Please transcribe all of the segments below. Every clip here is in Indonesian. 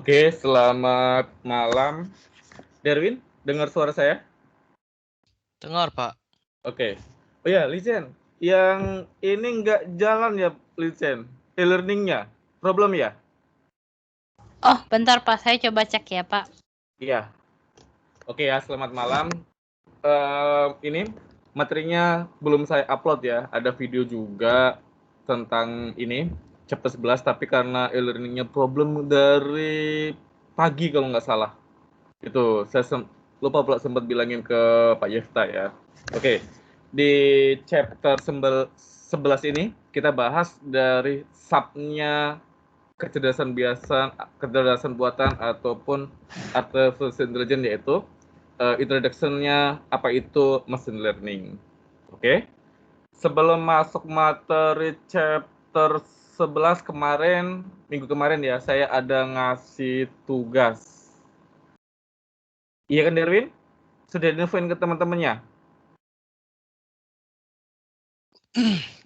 Oke, selamat malam. Derwin, dengar suara saya? Dengar, Pak. Oke. Oh ya, Lizen, yang ini nggak jalan ya, Lizen? E-learning-nya, problem ya? Oh, bentar Pak, saya coba cek ya Pak. Iya. Oke ya, selamat malam. Ini materinya belum saya upload ya. Ada video juga tentang ini, chapter 11, tapi karena e-learning-nya problem dari pagi kalau nggak salah. Itu saya lupa pula sempat bilangin ke Pak Yefta ya. Oke, di chapter 11 ini kita bahas dari subnya kecerdasan biasa, kecerdasan buatan ataupun artificial intelligence, yaitu introduction-nya apa itu machine learning. Oke. Sebelum masuk materi chapter 11 kemarin, minggu kemarin ya, saya ada ngasih tugas. Iya kan, Derwin? Sudah di-infoin ke teman-temannya?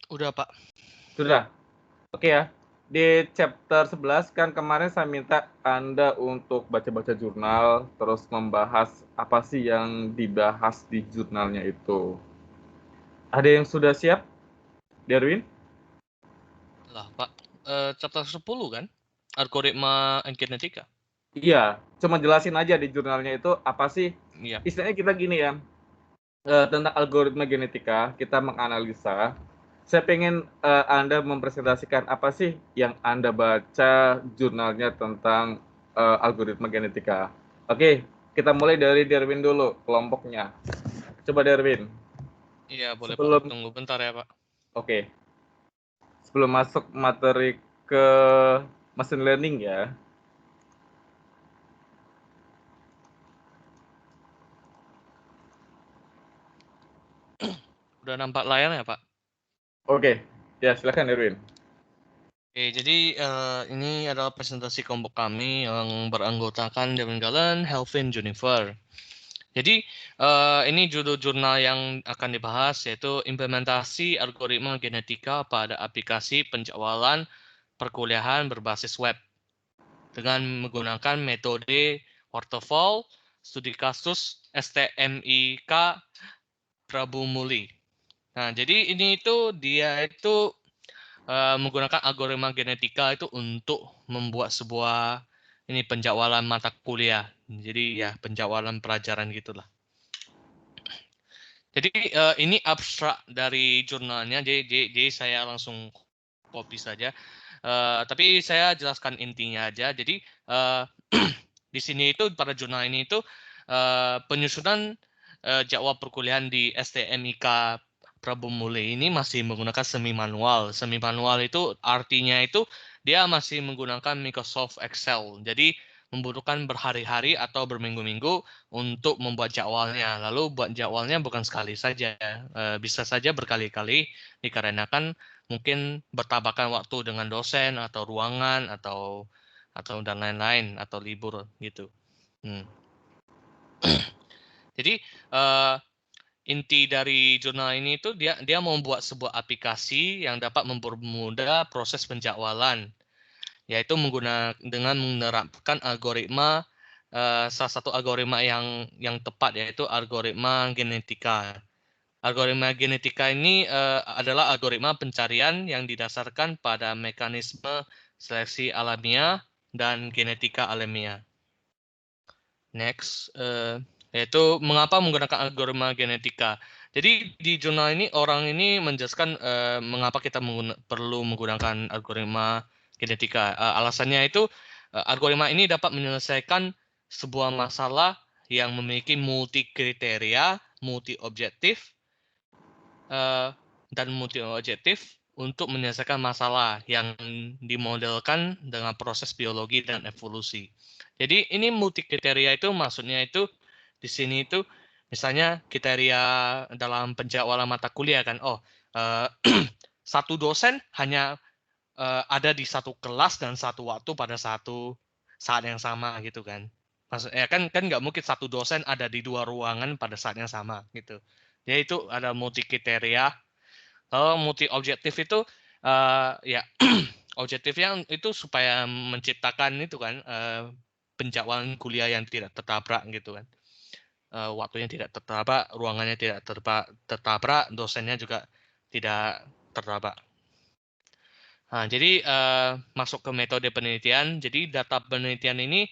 Udah, Pak. Sudah? Oke ya. Di chapter 11 kan kemarin saya minta Anda untuk baca-baca jurnal, terus membahas apa sih yang dibahas di jurnalnya itu. Ada yang sudah siap, Derwin? Lah, Pak. Chapter 10 kan? Algoritma genetika. Iya, cuma jelasin aja di jurnalnya itu apa sih. Iya. Istilahnya kita gini ya, tentang algoritma genetika, kita menganalisa. Saya pengen Anda mempresentasikan apa sih yang Anda baca jurnalnya tentang algoritma genetika. Oke, kita mulai dari Derwin dulu, kelompoknya. Coba Derwin. Iya, boleh, Pak. Sebelum, Tunggu bentar ya, Pak. oke, sebelum masuk materi ke machine learning ya. Udah nampak layarnya, Pak? Oke, ya silakan Derwin. Oke, jadi ini adalah presentasi kelompok kami yang beranggotakan Devin Gallen, Helvin, Junifer. Jadi ini judul jurnal yang akan dibahas yaitu implementasi algoritma genetika pada aplikasi penjadwalan perkuliahan berbasis web dengan menggunakan metode waterfall, studi kasus, STMIK, Prabu Muli. Nah, jadi ini itu dia itu menggunakan algoritma genetika itu untuk membuat sebuah ini penjadwalan mata kuliah. Jadi ya penjadwalan pelajaran gitulah. Jadi ini abstrak dari jurnalnya, jadi saya langsung copy saja. Tapi saya jelaskan intinya aja. Jadi di sini itu pada jurnal ini itu penyusunan jadwal perkuliahan di STMIK Prabu Muli ini masih menggunakan semi manual. Semi manual itu artinya itu dia masih menggunakan Microsoft Excel. Jadi membutuhkan berhari-hari atau berminggu-minggu untuk membuat jadwalnya. Lalu buat jadwalnya bukan sekali saja, bisa saja berkali-kali dikarenakan mungkin bertabakan waktu dengan dosen atau ruangan atau dan lain-lain atau libur gitu. Jadi inti dari jurnal ini itu dia membuat sebuah aplikasi yang dapat mempermudah proses penjadwalan, yaitu dengan menerapkan algoritma salah satu algoritma yang tepat yaitu algoritma genetika. Algoritma genetika ini adalah algoritma pencarian yang didasarkan pada mekanisme seleksi alamiah dan genetika alamiah. Next, yaitu mengapa menggunakan algoritma genetika. Jadi di jurnal ini orang ini menjelaskan mengapa kita perlu menggunakan algoritma genetika. Alasannya itu algoritma ini dapat menyelesaikan sebuah masalah yang memiliki multi kriteria, multi objektif, dan multi objektif untuk menyelesaikan masalah yang dimodelkan dengan proses biologi dan evolusi. Jadi ini multi kriteria itu maksudnya itu di sini itu misalnya kriteria dalam penjadwalan mata kuliah kan, satu dosen hanya ada di satu kelas dan satu waktu pada satu saat yang sama gitu kan. Maksudnya kan nggak mungkin satu dosen ada di dua ruangan pada saat yang sama gitu. Jadi itu ada multi kriteria. Kalau multi objektif itu ya objektifnya itu supaya menciptakan itu kan penjadwalan kuliah yang tidak tertabrak gitu kan. Waktunya tidak tertabrak, ruangannya tidak tertabrak, dosennya juga tidak tertabrak. Nah, jadi masuk ke metode penelitian. Jadi data penelitian ini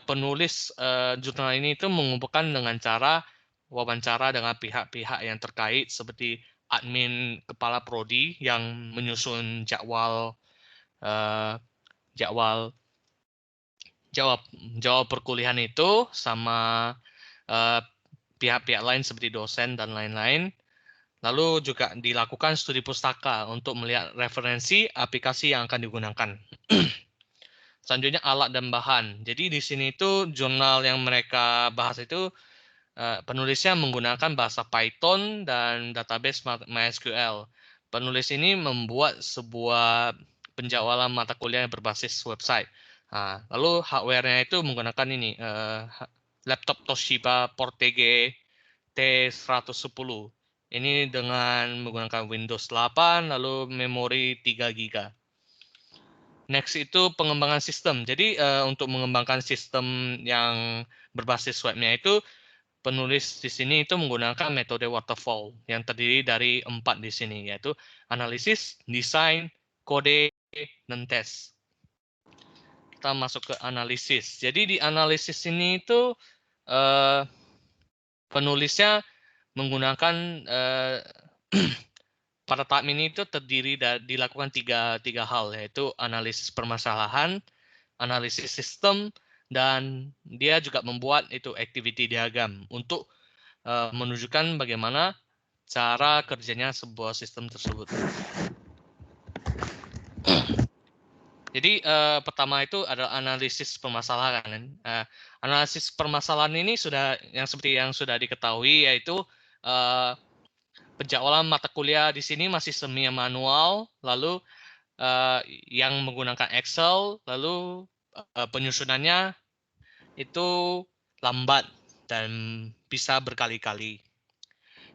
penulis jurnal ini itu mengumpulkan dengan cara wawancara dengan pihak-pihak yang terkait seperti admin kepala prodi yang menyusun jadwal jawab perkuliahan itu sama pihak-pihak lain seperti dosen dan lain-lain. Lalu juga dilakukan studi pustaka untuk melihat referensi aplikasi yang akan digunakan. Selanjutnya alat dan bahan. Jadi di sini itu jurnal yang mereka bahas itu penulisnya menggunakan bahasa Python dan database MySQL. Penulis ini membuat sebuah penjadwalan mata kuliah yang berbasis website. Nah, lalu hardware-nya itu menggunakan ini laptop Toshiba Portege T110. Ini dengan menggunakan Windows 8 lalu memori 3 GB. Next itu pengembangan sistem. Jadi untuk mengembangkan sistem yang berbasis webnya itu penulis di sini itu menggunakan metode waterfall yang terdiri dari 4 di sini, yaitu analisis, desain, kode, dan tes. Kita masuk ke analisis. Jadi di analisis ini itu penulisnya menggunakan pada tahap ini itu terdiri dari dilakukan tiga hal, yaitu analisis permasalahan, analisis sistem, dan dia juga membuat itu activity diagram untuk menunjukkan bagaimana cara kerjanya sebuah sistem tersebut. Jadi pertama itu adalah analisis permasalahan. Analisis permasalahan ini seperti yang sudah diketahui, yaitu penjadwalan mata kuliah di sini masih semi manual, lalu yang menggunakan Excel, lalu penyusunannya itu lambat dan bisa berkali-kali.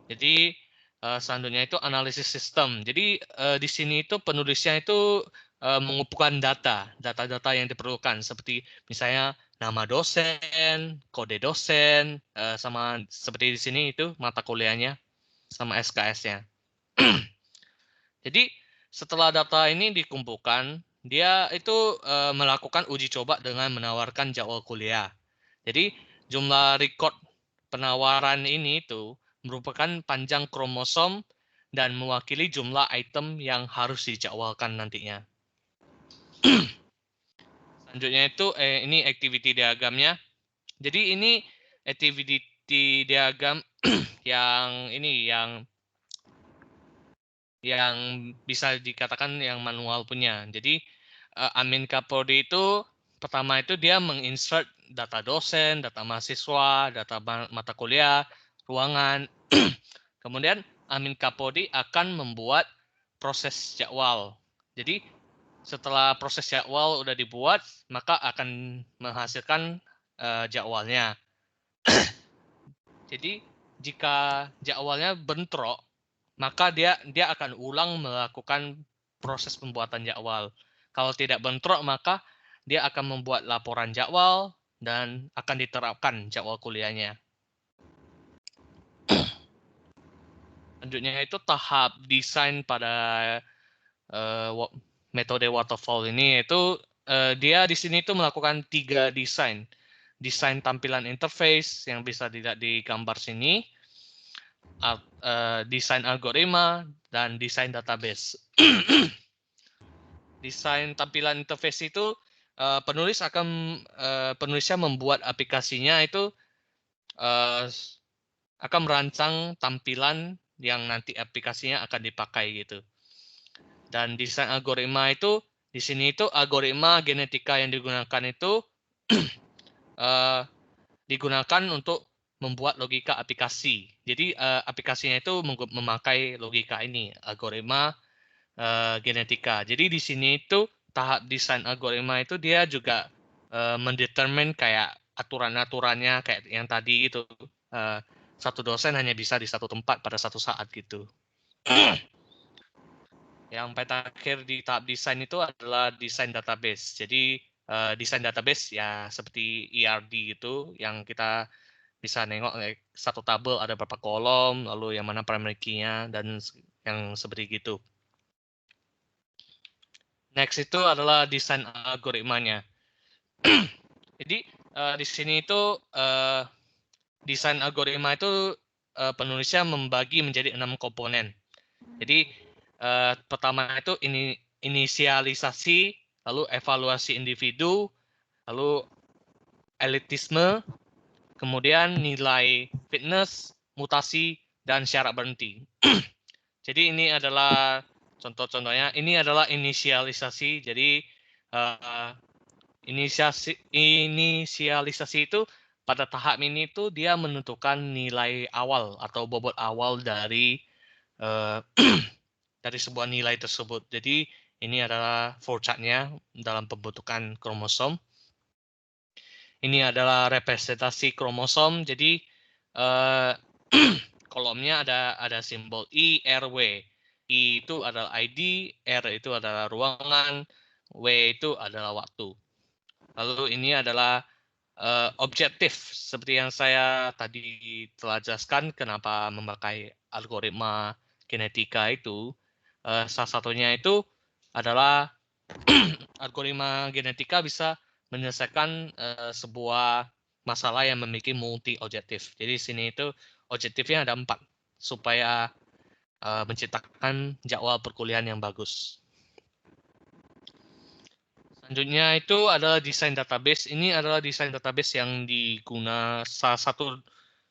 Jadi selanjutnya itu analisis sistem. Jadi di sini itu penulisnya itu mengumpulkan data-data yang diperlukan seperti misalnya nama dosen, kode dosen, sama seperti di sini itu mata kuliahnya sama SKS-nya. Jadi setelah data ini dikumpulkan, dia itu melakukan uji coba dengan menawarkan jadwal kuliah. Jadi jumlah record penawaran ini itu merupakan panjang kromosom dan mewakili jumlah item yang harus dijadwalkan nantinya. Selanjutnya itu ini activity diagramnya. Jadi ini activity diagram yang bisa dikatakan yang manual punya. Jadi admin Kapolri itu pertama itu dia menginsert data dosen, data mahasiswa, data mata kuliah, ruangan. Kemudian admin Kapolri akan membuat proses jadwal. Jadi setelah proses jadwal udah dibuat, maka akan menghasilkan jadwalnya. Jadi jika jadwalnya bentrok, maka dia akan ulang melakukan proses pembuatan jadwal. Kalau tidak bentrok, maka dia akan membuat laporan jadwal dan akan diterapkan jadwal kuliahnya. Selanjutnya itu tahap desain pada metode waterfall ini, yaitu dia di sini itu melakukan 3 desain. Desain tampilan interface yang bisa dilihat di gambar sini, desain algoritma, dan desain database. Desain tampilan interface itu penulisnya membuat aplikasinya itu akan merancang tampilan yang nanti aplikasinya akan dipakai gitu. Dan desain algoritma itu di sini itu algoritma genetika yang digunakan itu digunakan untuk membuat logika aplikasi. Jadi aplikasinya itu memakai logika ini, algoritma genetika. Jadi di sini itu tahap desain algoritma itu dia juga mendetermine kayak aturan-aturannya kayak yang tadi itu. Satu dosen hanya bisa di satu tempat pada satu saat gitu. Yang terakhir di tahap desain itu adalah desain database. Jadi desain database ya seperti ERD gitu yang kita bisa nengok satu tabel ada berapa kolom, lalu yang mana primary key-nya dan yang seperti gitu. Next itu adalah desain algoritmanya. Jadi di sini itu desain algoritma itu penulisnya membagi menjadi 6 komponen. Jadi pertama itu inisialisasi, lalu evaluasi individu, lalu elitisme, kemudian nilai fitness, mutasi, dan syarat berhenti. Jadi ini adalah contoh-contohnya. Ini adalah inisialisasi. Jadi inisialisasi itu pada tahap ini tuh dia menentukan nilai awal atau bobot awal dari dari sebuah nilai tersebut. Jadi ini adalah flowchart-nya dalam pembentukan kromosom. Ini adalah representasi kromosom. Jadi kolomnya ada simbol I, R, W. I itu adalah ID, R itu adalah ruangan, W itu adalah waktu. Lalu ini adalah objektif seperti yang saya tadi telah jelaskan kenapa memakai algoritma genetika itu. Salah satunya itu adalah algoritma genetika bisa menyelesaikan sebuah masalah yang memiliki multi objektif. Jadi sini itu objektifnya ada 4 supaya menciptakan jadwal perkuliahan yang bagus. Selanjutnya itu adalah desain database. Ini adalah desain database yang digunakan salah satu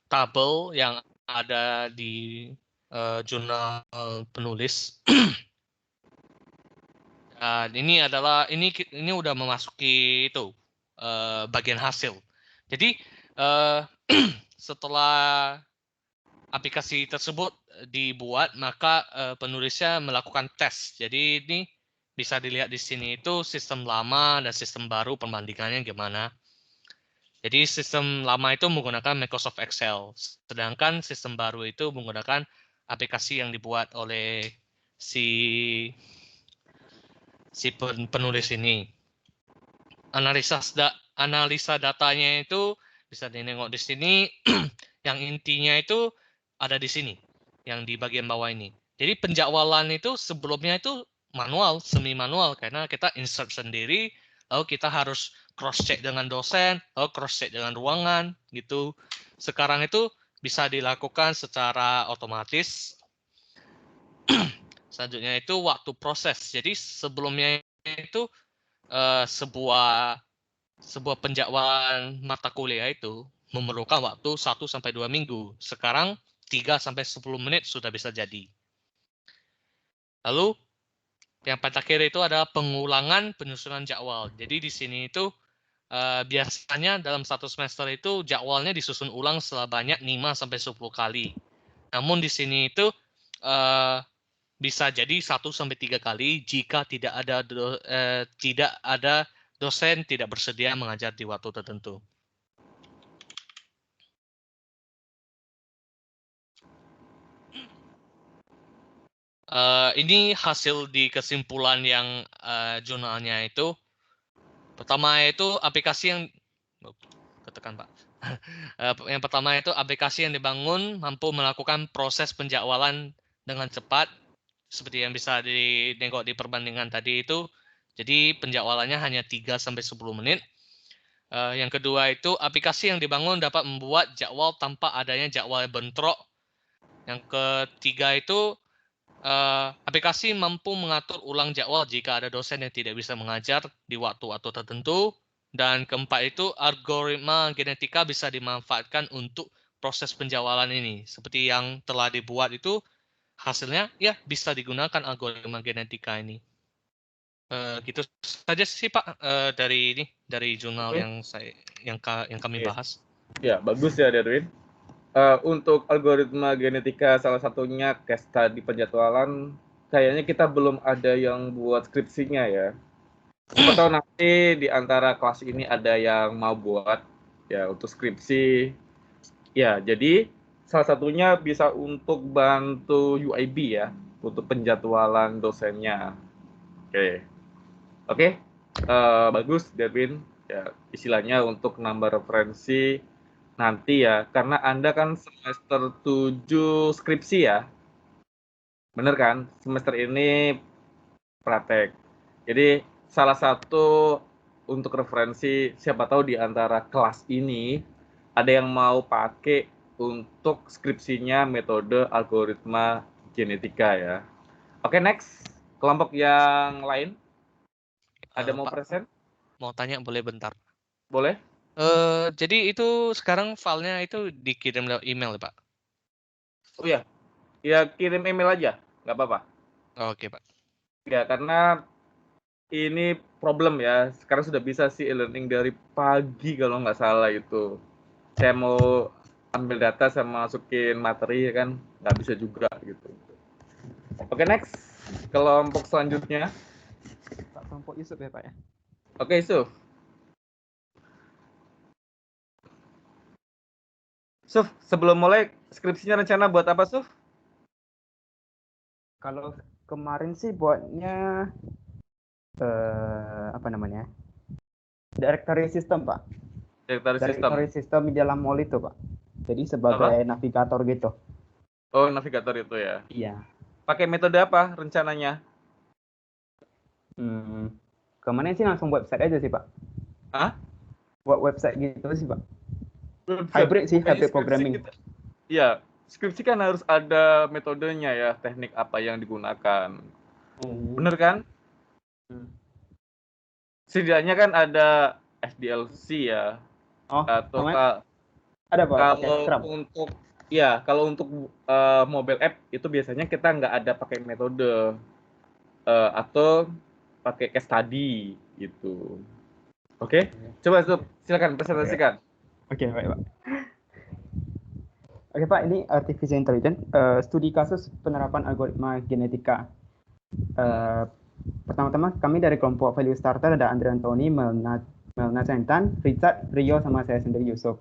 tabel yang ada di jurnal penulis. Dan ini udah memasuki itu bagian hasil. Jadi setelah aplikasi tersebut dibuat, maka penulisnya melakukan tes. Jadi ini bisa dilihat di sini itu sistem lama dan sistem baru perbandingannya gimana. Jadi sistem lama itu menggunakan Microsoft Excel, sedangkan sistem baru itu menggunakan aplikasi yang dibuat oleh si penulis ini. Analisa datanya itu bisa dinengok di sini. Yang intinya itu ada di sini, yang di bagian bawah ini. Jadi penjadwalan itu sebelumnya itu manual, semi manual, karena kita insert sendiri, lalu kita harus cross check dengan dosen, lalu cross check dengan ruangan, gitu. Sekarang itu bisa dilakukan secara otomatis. Selanjutnya itu waktu proses. Jadi sebelumnya itu sebuah penjadwalan mata kuliah itu memerlukan waktu 1-2 minggu. Sekarang 3-10 menit sudah bisa jadi. Lalu yang terakhir itu adalah pengulangan penyusunan jadwal. Jadi di sini itu biasanya dalam satu semester itu jadwalnya disusun ulang sebanyak 5-10 kali. Namun di sini itu bisa jadi 1-3 kali jika tidak ada dosen tidak bersedia mengajar di waktu tertentu. Ini hasil di kesimpulan yang jurnalnya itu. Pertama itu aplikasi yang katakan Pak. Yang pertama itu aplikasi yang dibangun mampu melakukan proses penjadwalan dengan cepat seperti yang bisa ditengok di perbandingan tadi itu. Jadi penjadwalannya hanya 3-10 menit. Yang kedua itu aplikasi yang dibangun dapat membuat jadwal tanpa adanya jadwal bentrok. Yang ketiga itu aplikasi mampu mengatur ulang jadwal jika ada dosen yang tidak bisa mengajar di waktu-waktu tertentu. Dan keempat itu algoritma genetika bisa dimanfaatkan untuk proses penjadwalan ini. Seperti yang telah dibuat itu hasilnya ya bisa digunakan algoritma genetika ini. Gitu saja sih Pak dari jurnal yang kami bahas. Ya, bagus ya Derwin. Untuk algoritma genetika salah satunya case study penjadwalan kayaknya kita belum ada yang buat skripsinya ya. Siapa tahu nanti di antara kelas ini ada yang mau buat ya untuk skripsi. Ya, jadi salah satunya bisa untuk bantu UIB ya untuk penjadwalan dosennya. Oke. bagus Derwin, ya istilahnya untuk nambah referensi nanti ya, karena Anda kan semester 7 skripsi ya, bener kan? Semester ini praktek. Jadi salah satu untuk referensi, siapa tahu di antara kelas ini ada yang mau pakai untuk skripsinya metode algoritma genetika ya. Oke, next. Kelompok yang lain, ada mau Pak, present? mau tanya boleh bentar? Boleh? Jadi itu sekarang filenya itu dikirim lewat email ya, Pak? Oh ya, ya kirim email aja, nggak apa-apa. Oke, Pak. Ya, karena ini problem ya. Sekarang sudah bisa sih e-learning dari pagi kalau nggak salah itu. Saya mau ambil data sama masukin materi ya kan, nggak bisa juga gitu. Oke, next. Kelompok selanjutnya. Pak kelompok Yusuf ya Pak ya. Oke, Yusuf. Suf, sebelum mulai skripsinya rencana buat apa, Suf? Kalau kemarin sih buatnya apa namanya? Directory system Pak. Directory system di dalam mall itu Pak. Jadi sebagai navigator gitu. Oh, navigator itu ya. Iya. Pakai metode apa rencananya? Kemarin sih langsung website aja sih Pak. Hah? Buat website gitu sih Pak. Hybrid sih, hybrid programming. Iya, skripsi kan harus ada metodenya ya, teknik apa yang digunakan. Bener kan? Setidaknya kan ada SDLC ya. Oh, atau ada Pak. Kalau untuk mobile app itu biasanya kita nggak ada pakai metode atau pakai case study gitu. Oke? Coba silakan presentasikan. Oke, baik Pak. Oke Pak, ini artificial intelligence, studi kasus penerapan algoritma genetika. Pertama-tama kami dari kelompok Value Starter ada Andre Antoni, Melna Centan, Richard, Rio, sama saya sendiri Yusuf.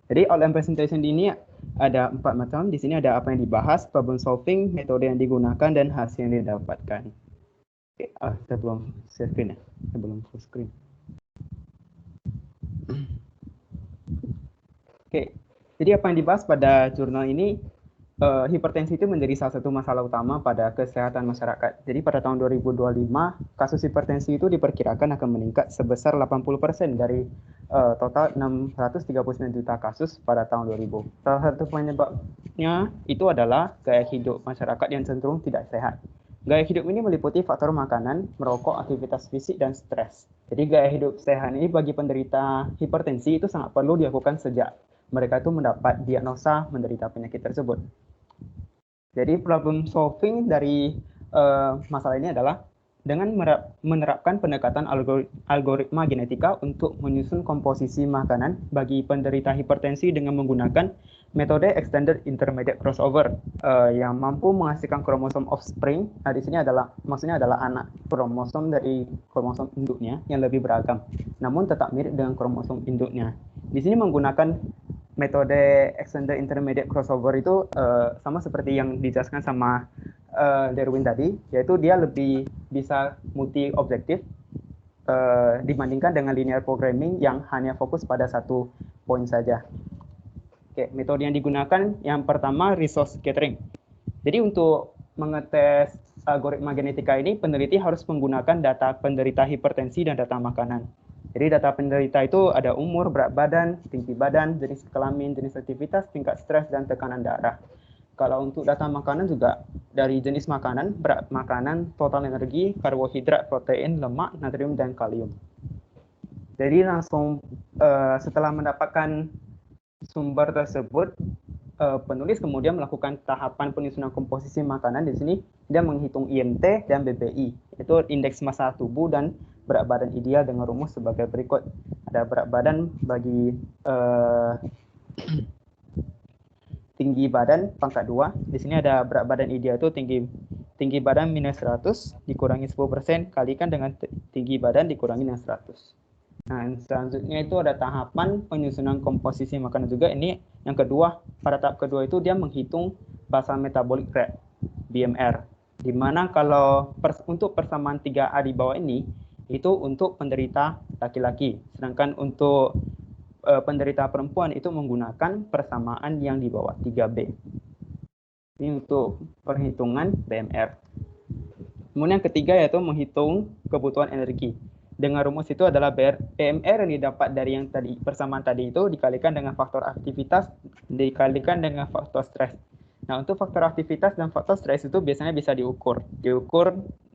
Jadi outline presentation ini ada 4 macam. Di sini ada apa yang dibahas, problem solving, metode yang digunakan, dan hasil yang didapatkan. Oke, saya belum share screen ya, saya belum full screen. Oke, jadi apa yang dibahas pada jurnal ini, hipertensi itu menjadi salah satu masalah utama pada kesehatan masyarakat. Jadi pada tahun 2025, kasus hipertensi itu diperkirakan akan meningkat sebesar 80% dari total 639 juta kasus pada tahun 2000. Salah satu penyebabnya itu adalah gaya hidup masyarakat yang cenderung tidak sehat. Gaya hidup ini meliputi faktor makanan, merokok, aktivitas fisik, dan stres. Jadi gaya hidup sehat ini bagi penderita hipertensi itu sangat perlu dilakukan sejak mereka itu mendapat diagnosa menderita penyakit tersebut. Jadi problem solving dari masalah ini adalah dengan menerapkan pendekatan algoritma genetika untuk menyusun komposisi makanan bagi penderita hipertensi dengan menggunakan metode extended intermediate crossover yang mampu menghasilkan kromosom offspring. Nah, di sini maksudnya adalah anak kromosom dari kromosom induknya yang lebih beragam, namun tetap mirip dengan kromosom induknya. Di sini menggunakan metode extended intermediate crossover itu sama seperti yang dijelaskan sama Derwin tadi, yaitu dia lebih bisa multi objektif dibandingkan dengan linear programming yang hanya fokus pada satu poin saja. Oke, metode yang digunakan yang pertama resource gathering. Jadi untuk mengetes algoritma genetika ini, peneliti harus menggunakan data penderita hipertensi dan data makanan. Jadi data penderita itu ada umur, berat badan, tinggi badan, jenis kelamin, jenis aktivitas, tingkat stres, dan tekanan darah. Kalau untuk data makanan juga dari jenis makanan, berat makanan, total energi, karbohidrat, protein, lemak, natrium, dan kalium. Jadi langsung setelah mendapatkan sumber tersebut, penulis kemudian melakukan tahapan penyusunan komposisi makanan. Di sini dia menghitung IMT dan BBI, itu indeks massa tubuh dan berat badan ideal dengan rumus sebagai berikut. Ada berat badan bagi tinggi badan pangkat 2. Di sini ada berat badan ideal itu tinggi badan minus 100 dikurangi 10% kalikan dengan tinggi badan dikurangi dengan 100. Nah, selanjutnya itu ada tahapan penyusunan komposisi makanan juga. Ini yang kedua, pada tahap kedua itu dia menghitung basal metabolic rate, BMR. Di mana kalau untuk persamaan 3A di bawah ini, itu untuk penderita laki-laki. Sedangkan untuk penderita perempuan itu menggunakan persamaan yang di bawah 3B. Ini untuk perhitungan BMR. Kemudian yang ketiga yaitu menghitung kebutuhan energi. Dengan rumus itu adalah BMR yang didapat dari yang tadi persamaan tadi itu dikalikan dengan faktor aktivitas dikalikan dengan faktor stres. Nah, untuk faktor aktivitas dan faktor stres itu biasanya bisa diukur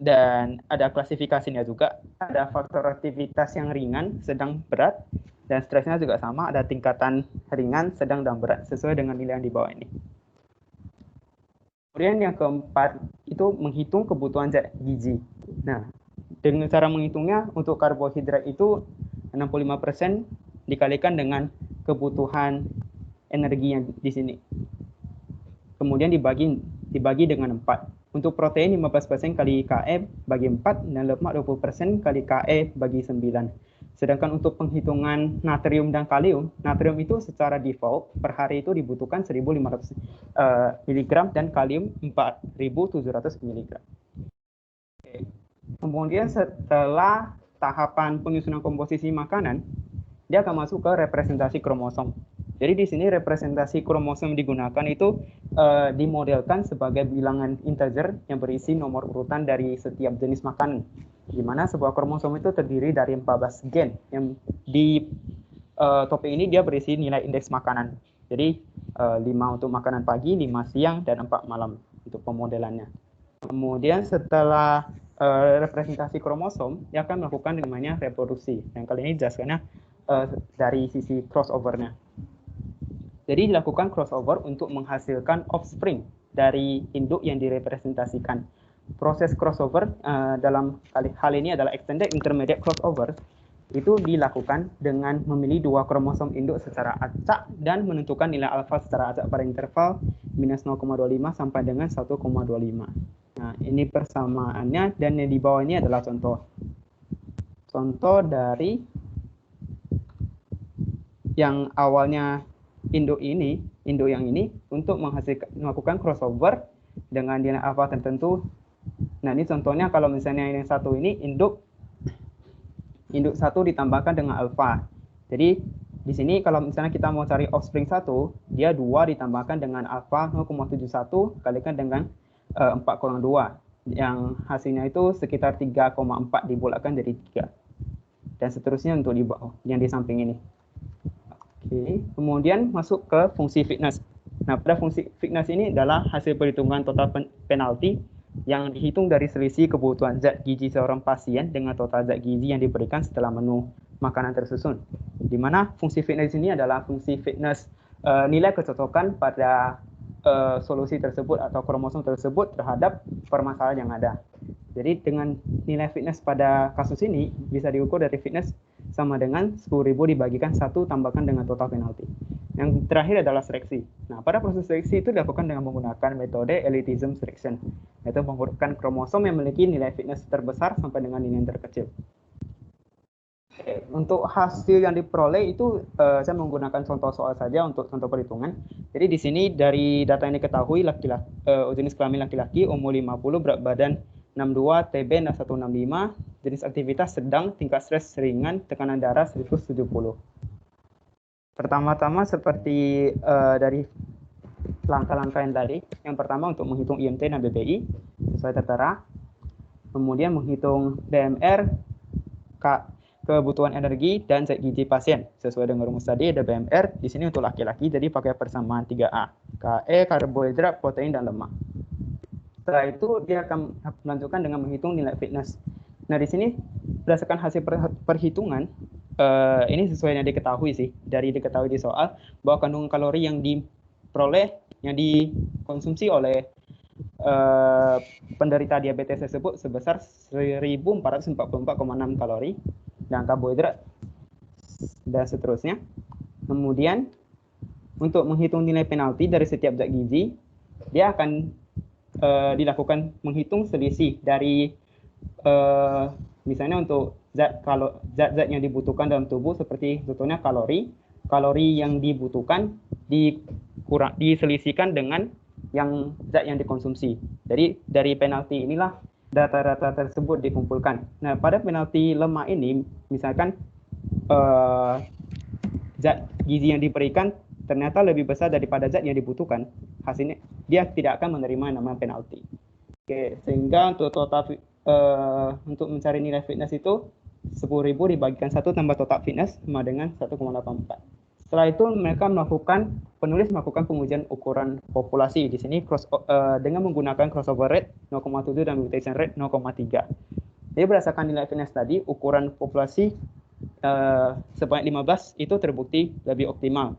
dan ada klasifikasinya juga. Ada faktor aktivitas yang ringan, sedang, berat, dan stresnya juga sama, ada tingkatan ringan, sedang, dan berat sesuai dengan nilai yang di bawah ini. Kemudian yang keempat itu menghitung kebutuhan zat gizi. Nah, dengan cara menghitungnya untuk karbohidrat itu 65% dikalikan dengan kebutuhan energi yang di sini. Kemudian dibagi dengan 4. Untuk protein 15% kali Ke bagi 4 dan lemak 20% kali Ke bagi 9. Sedangkan untuk penghitungan natrium dan kalium, natrium itu secara default per hari itu dibutuhkan 1.500 mg dan kalium 4.700 mg. Kemudian setelah tahapan penyusunan komposisi makanan, dia akan masuk ke representasi kromosom. Jadi di sini representasi kromosom digunakan itu dimodelkan sebagai bilangan integer yang berisi nomor urutan dari setiap jenis makanan. Di mana sebuah kromosom itu terdiri dari 14 gen yang di topik ini dia berisi nilai indeks makanan. Jadi 5 untuk makanan pagi, 5 siang, dan 4 malam untuk pemodelannya. Kemudian setelah representasi kromosom, dia akan melakukan namanya reproduksi. Yang kali ini jelaskannya dari sisi crossover-nya. Jadi dilakukan crossover untuk menghasilkan offspring dari induk yang direpresentasikan. Proses crossover dalam hal ini adalah extended intermediate crossover, itu dilakukan dengan memilih 2 kromosom induk secara acak dan menentukan nilai alfa secara acak pada interval minus 0,25 sampai dengan 1,25. Nah, ini persamaannya, dan yang di bawah ini adalah contoh. Contoh dari yang awalnya induk yang ini untuk melakukan crossover dengan nilai alfa tertentu. Nah, ini contohnya kalau misalnya yang satu ini induk 1 ditambahkan dengan alfa. Jadi di sini kalau misalnya kita mau cari offspring 1, dia 2 ditambahkan dengan alfa 0,71 kalikan dengan 4,2, yang hasilnya itu sekitar 3,4 dibulatkan jadi 3. Dan seterusnya untuk di bawah, yang di samping ini. Oke, kemudian masuk ke fungsi fitness. Nah, pada fungsi fitness ini adalah hasil perhitungan total penalti yang dihitung dari selisih kebutuhan zat gizi seorang pasien dengan total zat gizi yang diberikan setelah menu makanan tersusun. Di mana fungsi fitness ini adalah fungsi fitness nilai kecocokan pada solusi tersebut atau kromosom tersebut terhadap permasalahan yang ada. Jadi dengan nilai fitness pada kasus ini bisa diukur dari fitness sama dengan 10.000 dibagikan 1 tambahkan dengan total penalti. Yang terakhir adalah seleksi. Nah, pada proses seleksi itu dilakukan dengan menggunakan metode elitism selection, yaitu mengurutkan kromosom yang memiliki nilai fitness terbesar sampai dengan nilai yang terkecil. Untuk hasil yang diperoleh itu saya menggunakan contoh soal saja untuk contoh perhitungan. Jadi di sini dari data yang diketahui jenis kelamin laki-laki, umur 50, berat badan 62, TB 165, jenis aktivitas sedang, tingkat stres ringan, tekanan darah 170. Pertama-tama seperti dari langkah-langkah yang tadi. Yang pertama untuk menghitung IMT dan BBI sesuai tertera. Kemudian menghitung BMR, kebutuhan energi, dan zat gizi pasien. Sesuai dengan rumus tadi ada BMR, di sini untuk laki-laki, jadi pakai persamaan 3A. Ke, karbohidrat, protein, dan lemak. Setelah itu dia akan melanjutkan dengan menghitung nilai fitness. Nah, di sini berdasarkan hasil perhitungan, ini sesuai yang diketahui sih, dari diketahui di soal, bahwa kandungan kalori yang diperoleh, yang dikonsumsi oleh penderita diabetes tersebut sebesar 1.444,6 kalori, dan karbohidrat, dan seterusnya. Kemudian, untuk menghitung nilai penalti dari setiap zat gizi, dia akan dilakukan menghitung selisih dari misalnya untuk zat-zat yang dibutuhkan dalam tubuh seperti contohnya kalori yang dibutuhkan diselisihkan dengan zat yang dikonsumsi. Jadi dari penalti inilah data-data tersebut dikumpulkan. Nah, pada penalti lemah ini, misalkan zat gizi yang diberikan ternyata lebih besar daripada zat yang dibutuhkan, hasilnya dia tidak akan menerima nama penalti. Oke, sehingga untuk mencari nilai fitness itu 10.000 dibagikan 1 tambah total fitness sama dengan 1,84. Setelah itu penulis melakukan pengujian ukuran populasi di sini dengan menggunakan crossover rate 0,7 dan mutation rate 0,3. Jadi berdasarkan nilai fitness tadi, ukuran populasi sebanyak 15 itu terbukti lebih optimal.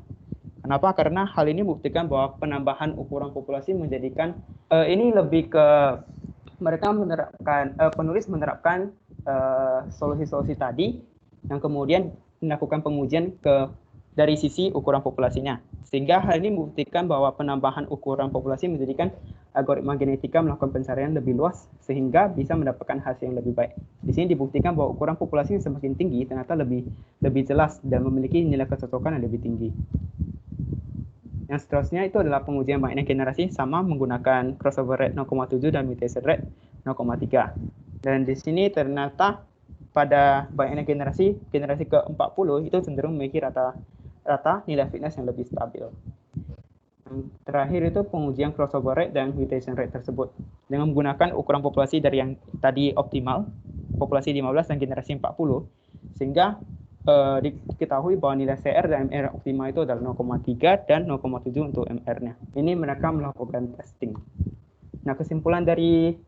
Kenapa? Karena hal ini membuktikan bahwa penambahan ukuran populasi menjadikan ini lebih ke mereka penulis menerapkan solusi-solusi tadi yang kemudian melakukan pengujian dari sisi ukuran populasinya. Sehingga hal ini membuktikan bahwa penambahan ukuran populasi menjadikan algoritma genetika melakukan pencarian lebih luas sehingga bisa mendapatkan hasil yang lebih baik. Di sini dibuktikan bahwa ukuran populasi yang semakin tinggi ternyata lebih jelas dan memiliki nilai kecocokan yang lebih tinggi. Yang seterusnya itu adalah pengujian banyaknya generasi sama menggunakan crossover rate 0,7 dan mutation rate 0,3. Dan di sini ternyata pada banyaknya generasi ke-40 itu cenderung memiliki rata nilai fitness yang lebih stabil. Yang terakhir itu pengujian crossover rate dan mutation rate tersebut dengan menggunakan ukuran populasi dari yang tadi optimal, populasi 15 dan generasi 40, sehingga diketahui bahwa nilai CR dan MR optimal itu adalah 0,3 dan 0,7 untuk MR-nya. Ini mereka melakukan testing. Nah, kesimpulan dari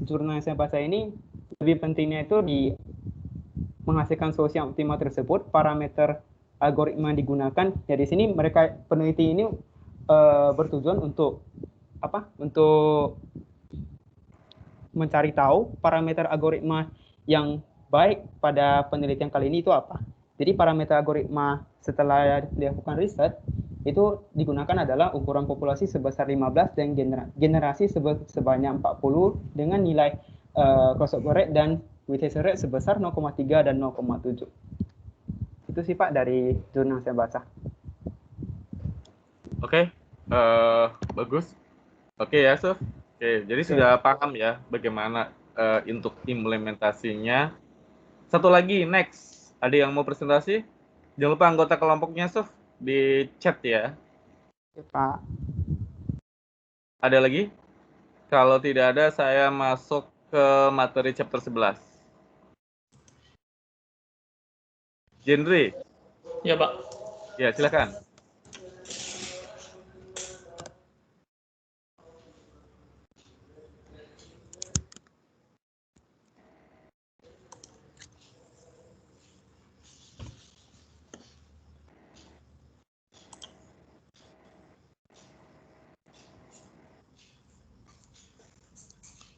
jurnal yang saya baca ini, lebih pentingnya itu di menghasilkan solusi yang optimal tersebut, parameter algoritma yang digunakan. Ya di sini peneliti ini bertujuan untuk untuk mencari tahu parameter algoritma yang baik pada penelitian kali ini itu apa. Jadi parameter algoritma setelah dilakukan riset itu digunakan adalah ukuran populasi sebesar 15 dan generasi sebanyak 40 dengan nilai crossover rate dan mutation rate sebesar 0,3 dan 0,7. Itu sih Pak dari jurnal saya baca. Oke, bagus. Oke ya, Sof. Oke, jadi sudah paham ya bagaimana untuk implementasinya. Satu lagi, next. Ada yang mau presentasi? Jangan lupa anggota kelompoknya, Sof, di chat ya. Ya, Pak. Ada lagi? Kalau tidak ada, saya masuk ke materi chapter 11. Genre. Ya, Pak. Ya, silakan.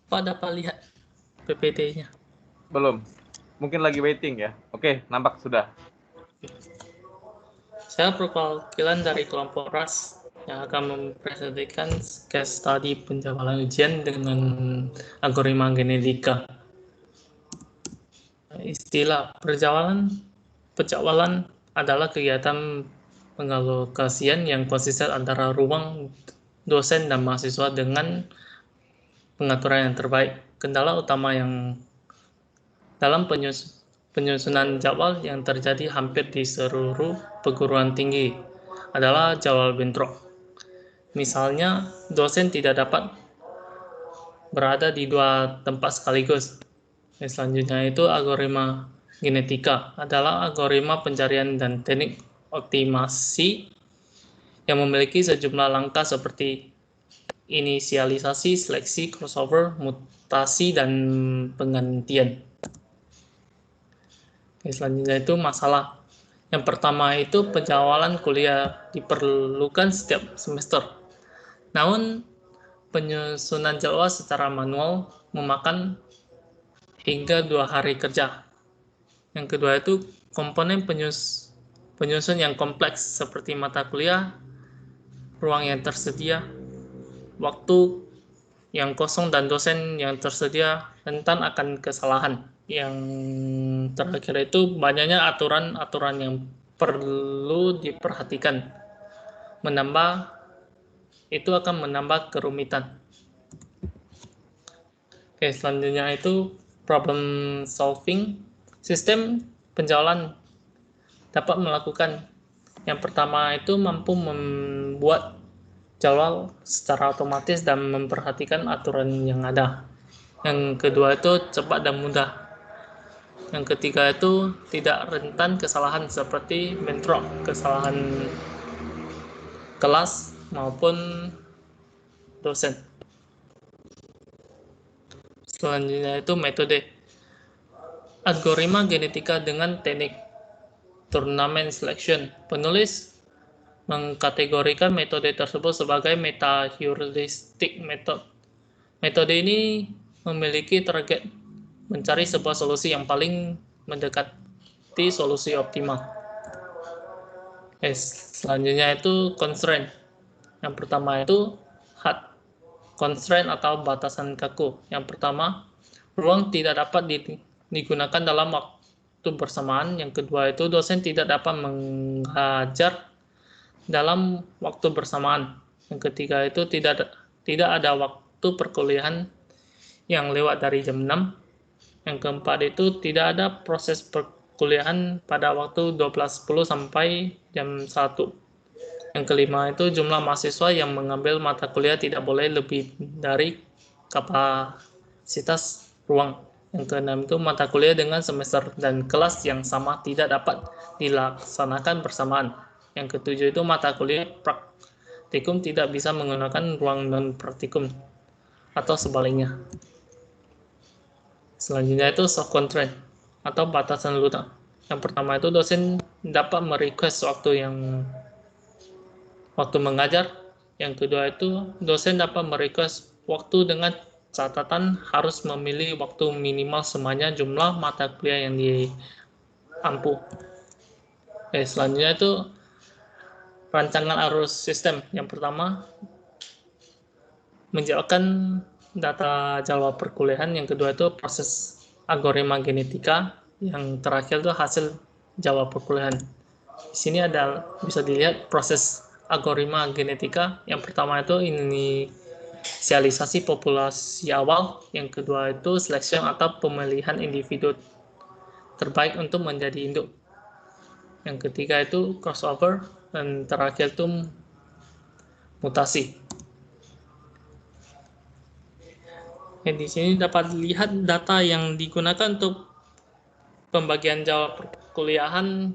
Pak dapat lihat PPT-nya? Belum. Mungkin lagi waiting ya. Oke, nampak sudah. Saya perwakilan dari kelompok RAS yang akan mempresentasikan case study penjabalan ujian dengan algoritma genetika. Istilah penjadwalan adalah kegiatan pengalokasian yang konsisten antara ruang dosen dan mahasiswa dengan pengaturan yang terbaik. Kendala utama yang dalam penyusunan jadwal yang terjadi hampir di seluruh perguruan tinggi adalah jadwal bentrok. Misalnya, dosen tidak dapat berada di 2 tempat sekaligus. Selanjutnya itu algoritma genetika adalah algoritma pencarian dan teknik optimasi yang memiliki sejumlah langkah seperti inisialisasi, seleksi, crossover, mutasi, dan penggantian. Selanjutnya itu masalah. Yang pertama itu penjadwalan kuliah diperlukan setiap semester. Namun penyusunan jadwal secara manual memakan hingga 2 hari kerja. Yang kedua itu komponen penyusun yang kompleks seperti mata kuliah, ruang yang tersedia, waktu yang kosong dan dosen yang tersedia rentan akan kesalahan. Yang terakhir itu banyaknya aturan-aturan yang perlu diperhatikan. Itu akan menambah kerumitan. Oke, selanjutnya itu problem solving. Sistem penjualan dapat melakukan. Yang pertama itu mampu membuat jadwal secara otomatis dan memperhatikan aturan yang ada. Yang kedua itu cepat dan mudah. Yang ketiga itu tidak rentan kesalahan seperti bentrok, kesalahan kelas maupun dosen. Selanjutnya itu metode. Algoritma genetika dengan teknik turnamen selection. Penulis mengkategorikan metode tersebut sebagai meta-heuristic method. Metode ini memiliki target mencari sebuah solusi yang paling mendekati solusi optimal. Selanjutnya itu constraint. Yang pertama itu hard constraint atau batasan kaku. Yang pertama, ruang tidak dapat digunakan dalam waktu bersamaan. Yang kedua itu dosen tidak dapat mengajar dalam waktu bersamaan. Yang ketiga itu tidak ada waktu perkuliahan yang lewat dari jam 6. Yang keempat itu tidak ada proses perkuliahan pada waktu 12.10 sampai jam 1. Yang kelima itu jumlah mahasiswa yang mengambil mata kuliah tidak boleh lebih dari kapasitas ruang. Yang keenam itu mata kuliah dengan semester dan kelas yang sama tidak dapat dilaksanakan bersamaan. Yang ketujuh itu mata kuliah praktikum tidak bisa menggunakan ruang non-praktikum atau sebaliknya. Selanjutnya itu soft constraint atau batasan lunak. Yang pertama itu dosen dapat merequest waktu mengajar. Yang kedua itu dosen dapat merequest waktu dengan catatan harus memilih waktu minimal semuanya jumlah mata kuliah yang diampu. Selanjutnya itu rancangan arus sistem. Yang pertama, menjauhkan data jadwal perkuliahan. Yang kedua itu proses algoritma genetika. Yang terakhir itu hasil jadwal perkuliahan. Di sini bisa dilihat proses algoritma genetika. Yang pertama itu inisialisasi populasi awal. Yang kedua itu selection atau pemilihan individu terbaik untuk menjadi induk. Yang ketiga itu crossover. Dan terakhir itu mutasi. Di sini dapat lihat data yang digunakan untuk pembagian jadwal perkuliahan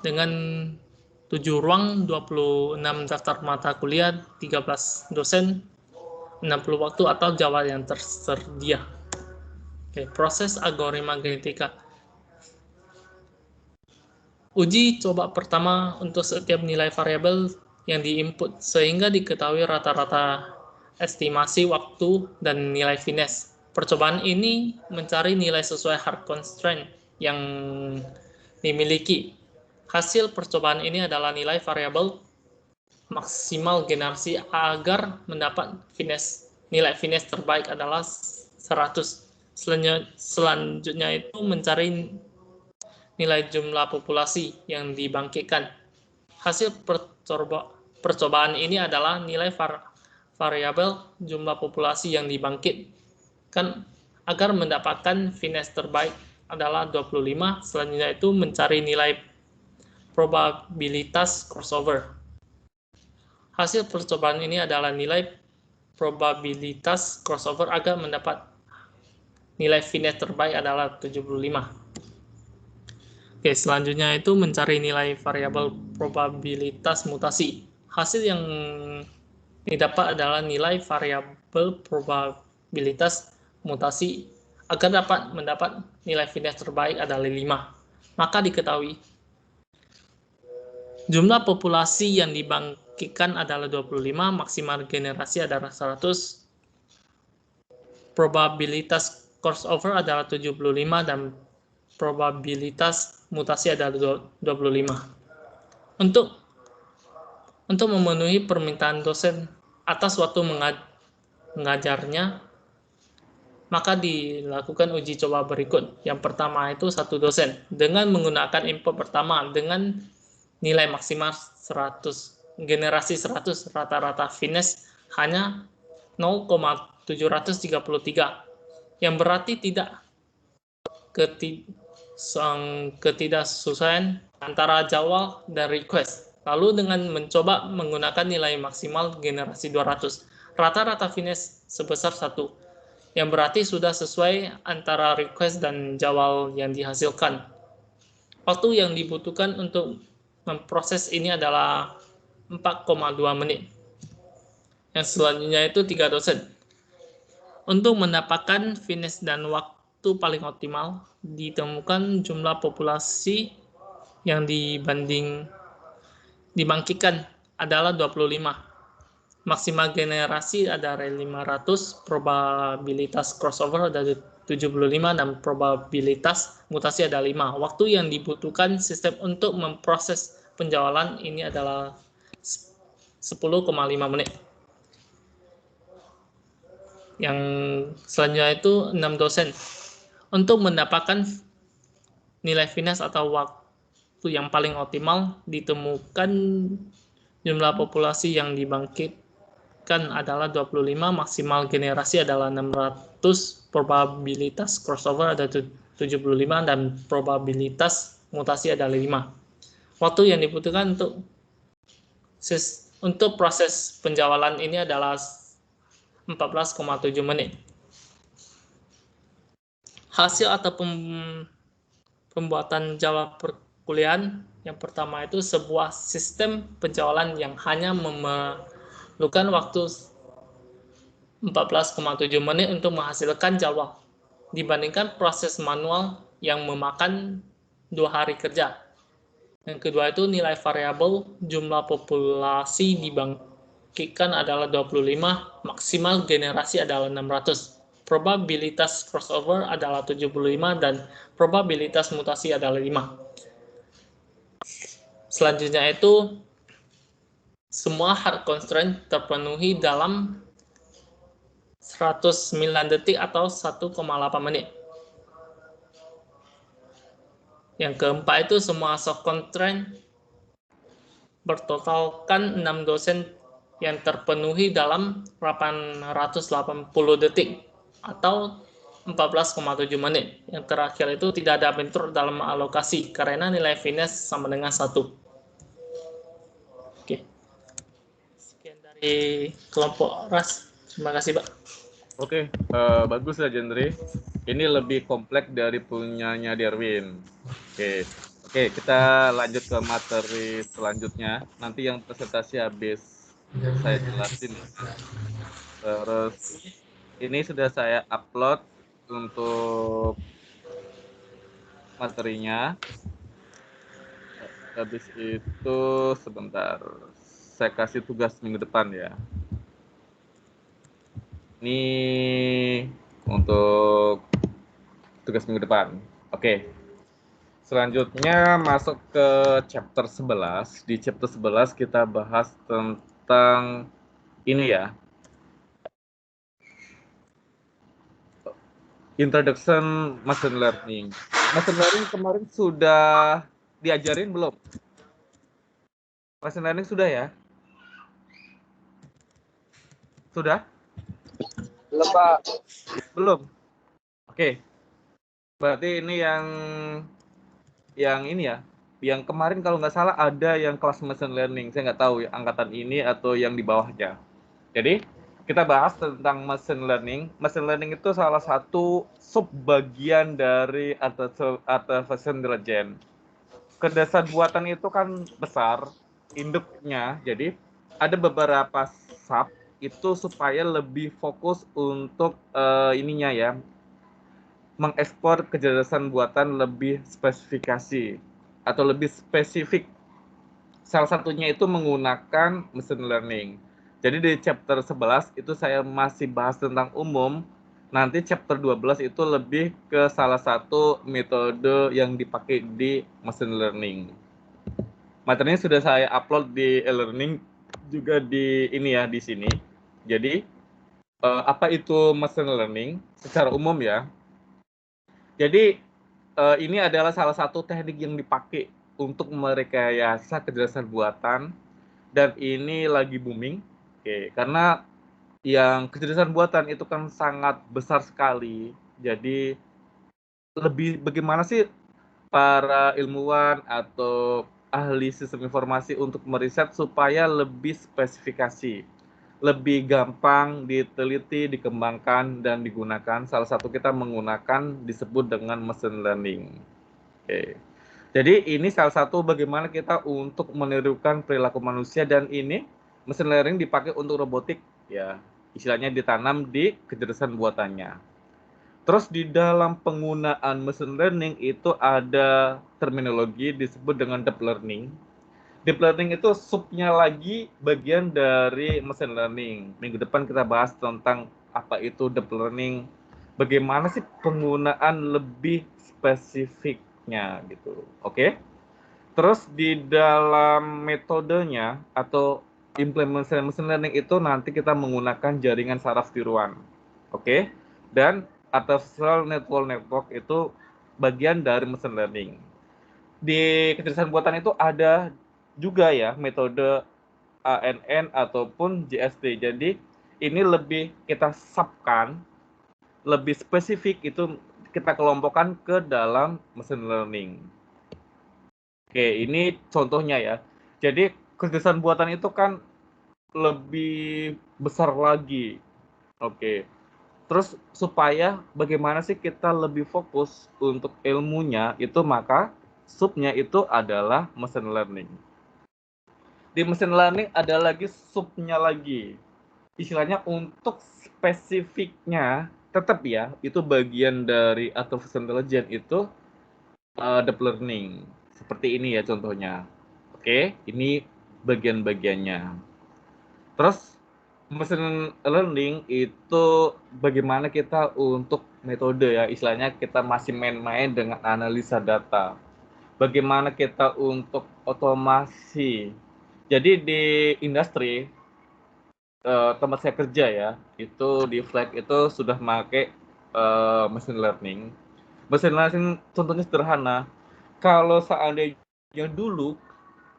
dengan 7 ruang, 26 daftar mata kuliah, 13 dosen, 60 waktu atau jadwal yang tersedia. Proses algoritma genetika. Uji coba pertama untuk setiap nilai variabel yang diinput sehingga diketahui rata-rata estimasi waktu dan nilai finesse. Percobaan ini mencari nilai sesuai hard constraint yang dimiliki. Hasil percobaan ini adalah nilai variabel maksimal generasi agar mendapat finesse. Nilai finesse terbaik adalah 100. Selanjutnya itu mencari nilai jumlah populasi yang dibangkitkan. Hasil percobaan ini adalah nilai variabel jumlah populasi yang dibangkitkan agar mendapatkan finesse terbaik adalah 25. Selanjutnya itu mencari nilai probabilitas crossover. Hasil percobaan ini adalah nilai probabilitas crossover agar mendapat nilai finesse terbaik adalah 75. Selanjutnya itu mencari nilai variabel probabilitas mutasi. Hasil yang didapat adalah nilai variabel probabilitas mutasi agar dapat mendapat nilai finesse terbaik adalah 5. Maka diketahui jumlah populasi yang dibangkitkan adalah 25, maksimal generasi adalah 100, probabilitas crossover adalah 75 dan probabilitas mutasi adalah 25. Untuk memenuhi permintaan dosen atas waktu mengajarnya, maka dilakukan uji coba berikut. Yang pertama itu satu dosen dengan menggunakan input pertama dengan nilai maksimal 100, generasi 100, rata-rata finesse hanya 0,7 yang berarti ketidaksesuaian antara jadwal dan request. Lalu dengan mencoba menggunakan nilai maksimal generasi 200, rata-rata finish sebesar 1, yang berarti sudah sesuai antara request dan jadwal yang dihasilkan. Waktu yang dibutuhkan untuk memproses ini adalah 4,2 menit. Yang selanjutnya itu 3 dosen. Untuk mendapatkan finish dan waktu paling optimal, ditemukan jumlah populasi yang dibangkitkan adalah 25. Maksimal generasi ada 500, probabilitas crossover ada 75, dan probabilitas mutasi ada 5. Waktu yang dibutuhkan sistem untuk memproses penjualan ini adalah 10,5 menit. Yang selanjutnya itu 6 dosen. Untuk mendapatkan nilai finish atau waktu yang paling optimal, ditemukan jumlah populasi yang dibangkitkan adalah 25, maksimal generasi adalah 600, probabilitas crossover ada 75, dan probabilitas mutasi adalah 5. Waktu yang dibutuhkan untuk proses penjualan ini adalah 14,7 menit. Hasil atau pembuatan jadwal perkuliahan yang pertama itu sebuah sistem penjualan yang hanya memerlukan waktu 14,7 menit untuk menghasilkan jadwal, dibandingkan proses manual yang memakan 2 hari kerja. Yang kedua itu nilai variabel jumlah populasi dibangkitkan adalah 25, maksimal generasi adalah 600. Probabilitas crossover adalah 75, dan probabilitas mutasi adalah 5. Selanjutnya itu semua hard constraint terpenuhi dalam 109 detik atau 1,8 menit. Yang keempat itu semua soft constraint bertotalkan 6 dosen yang terpenuhi dalam 880 detik atau 14,7 menit. Yang terakhir itu tidak ada bentrok dalam alokasi karena nilai finish sama dengan 1. Oke. Sekian dari kelompok RAS. Terima kasih, Pak. Oke, bagus ya Jendri. Ini lebih kompleks dari punyanya Derwin. Oke, kita lanjut ke materi selanjutnya. Nanti yang presentasi habis saya jelasin. Terus ini sudah saya upload untuk materinya. Habis itu sebentar, saya kasih tugas minggu depan ya. Ini untuk tugas minggu depan. Oke. Selanjutnya masuk ke chapter 11. Di chapter 11 kita bahas tentang ini ya. Introduction Machine Learning. Machine Learning kemarin sudah diajarin belum? Machine Learning sudah ya? Sudah? Belum, Pak. Belum? Oke. Berarti ini yang ini ya. Yang kemarin kalau nggak salah ada yang kelas Machine Learning. Saya nggak tahu ya, angkatan ini atau yang di bawahnya. Jadi, kita bahas tentang Machine Learning. Machine Learning itu salah satu subbagian dari Artificial Intelligence. Kecerdasan buatan itu kan besar, induknya. Jadi, ada beberapa sub itu supaya lebih fokus untuk ininya ya, mengekspor kecerdasan buatan lebih spesifikasi atau lebih spesifik. Salah satunya itu menggunakan machine learning. Jadi di chapter 11 itu saya masih bahas tentang umum. Nanti chapter 12 itu lebih ke salah satu metode yang dipakai di machine learning. Materinya sudah saya upload di e-learning juga di ini ya, di sini. Jadi apa itu machine learning secara umum ya? Jadi ini adalah salah satu teknik yang dipakai untuk merekayasa kecerdasan buatan, dan ini lagi booming. Oke, karena yang kecerdasan buatan itu kan sangat besar sekali. Jadi lebih bagaimana sih para ilmuwan atau ahli sistem informasi untuk meriset supaya lebih spesifikasi, lebih gampang diteliti, dikembangkan, dan digunakan. Salah satu kita menggunakan disebut dengan machine learning. Oke. Jadi ini salah satu bagaimana kita untuk menirukan perilaku manusia, dan ini machine learning dipakai untuk robotik ya. Istilahnya ditanam di kecerdasan buatannya. Terus di dalam penggunaan machine learning itu ada terminologi disebut dengan deep learning. Deep learning itu subnya lagi bagian dari machine learning. Minggu depan kita bahas tentang apa itu deep learning, bagaimana sih penggunaan lebih spesifiknya gitu. Oke. Terus di dalam metodenya atau implementasi machine learning itu nanti kita menggunakan jaringan saraf tiruan. Oke. Dan artificial network itu bagian dari machine learning. Di kecerdasan buatan itu ada juga ya metode ANN ataupun JST. Jadi ini lebih kita subkan, lebih spesifik itu kita kelompokkan ke dalam machine learning. Oke, ini contohnya ya. Jadi kecerdasan buatan itu kan lebih besar lagi. Oke. Terus supaya bagaimana sih kita lebih fokus untuk ilmunya itu, maka subnya itu adalah machine learning. Di machine learning ada lagi subnya lagi. Istilahnya untuk spesifiknya tetap ya, itu bagian dari artificial intelligence itu deep learning. Seperti ini ya contohnya. Oke, ini bagian-bagiannya. Terus machine learning itu bagaimana kita untuk metode ya, istilahnya kita masih main-main dengan analisa data. Bagaimana kita untuk otomasi. Jadi di industri tempat saya kerja ya, itu di Flag itu sudah pakai machine learning. Machine learning contohnya sederhana. Kalau seandainya dulu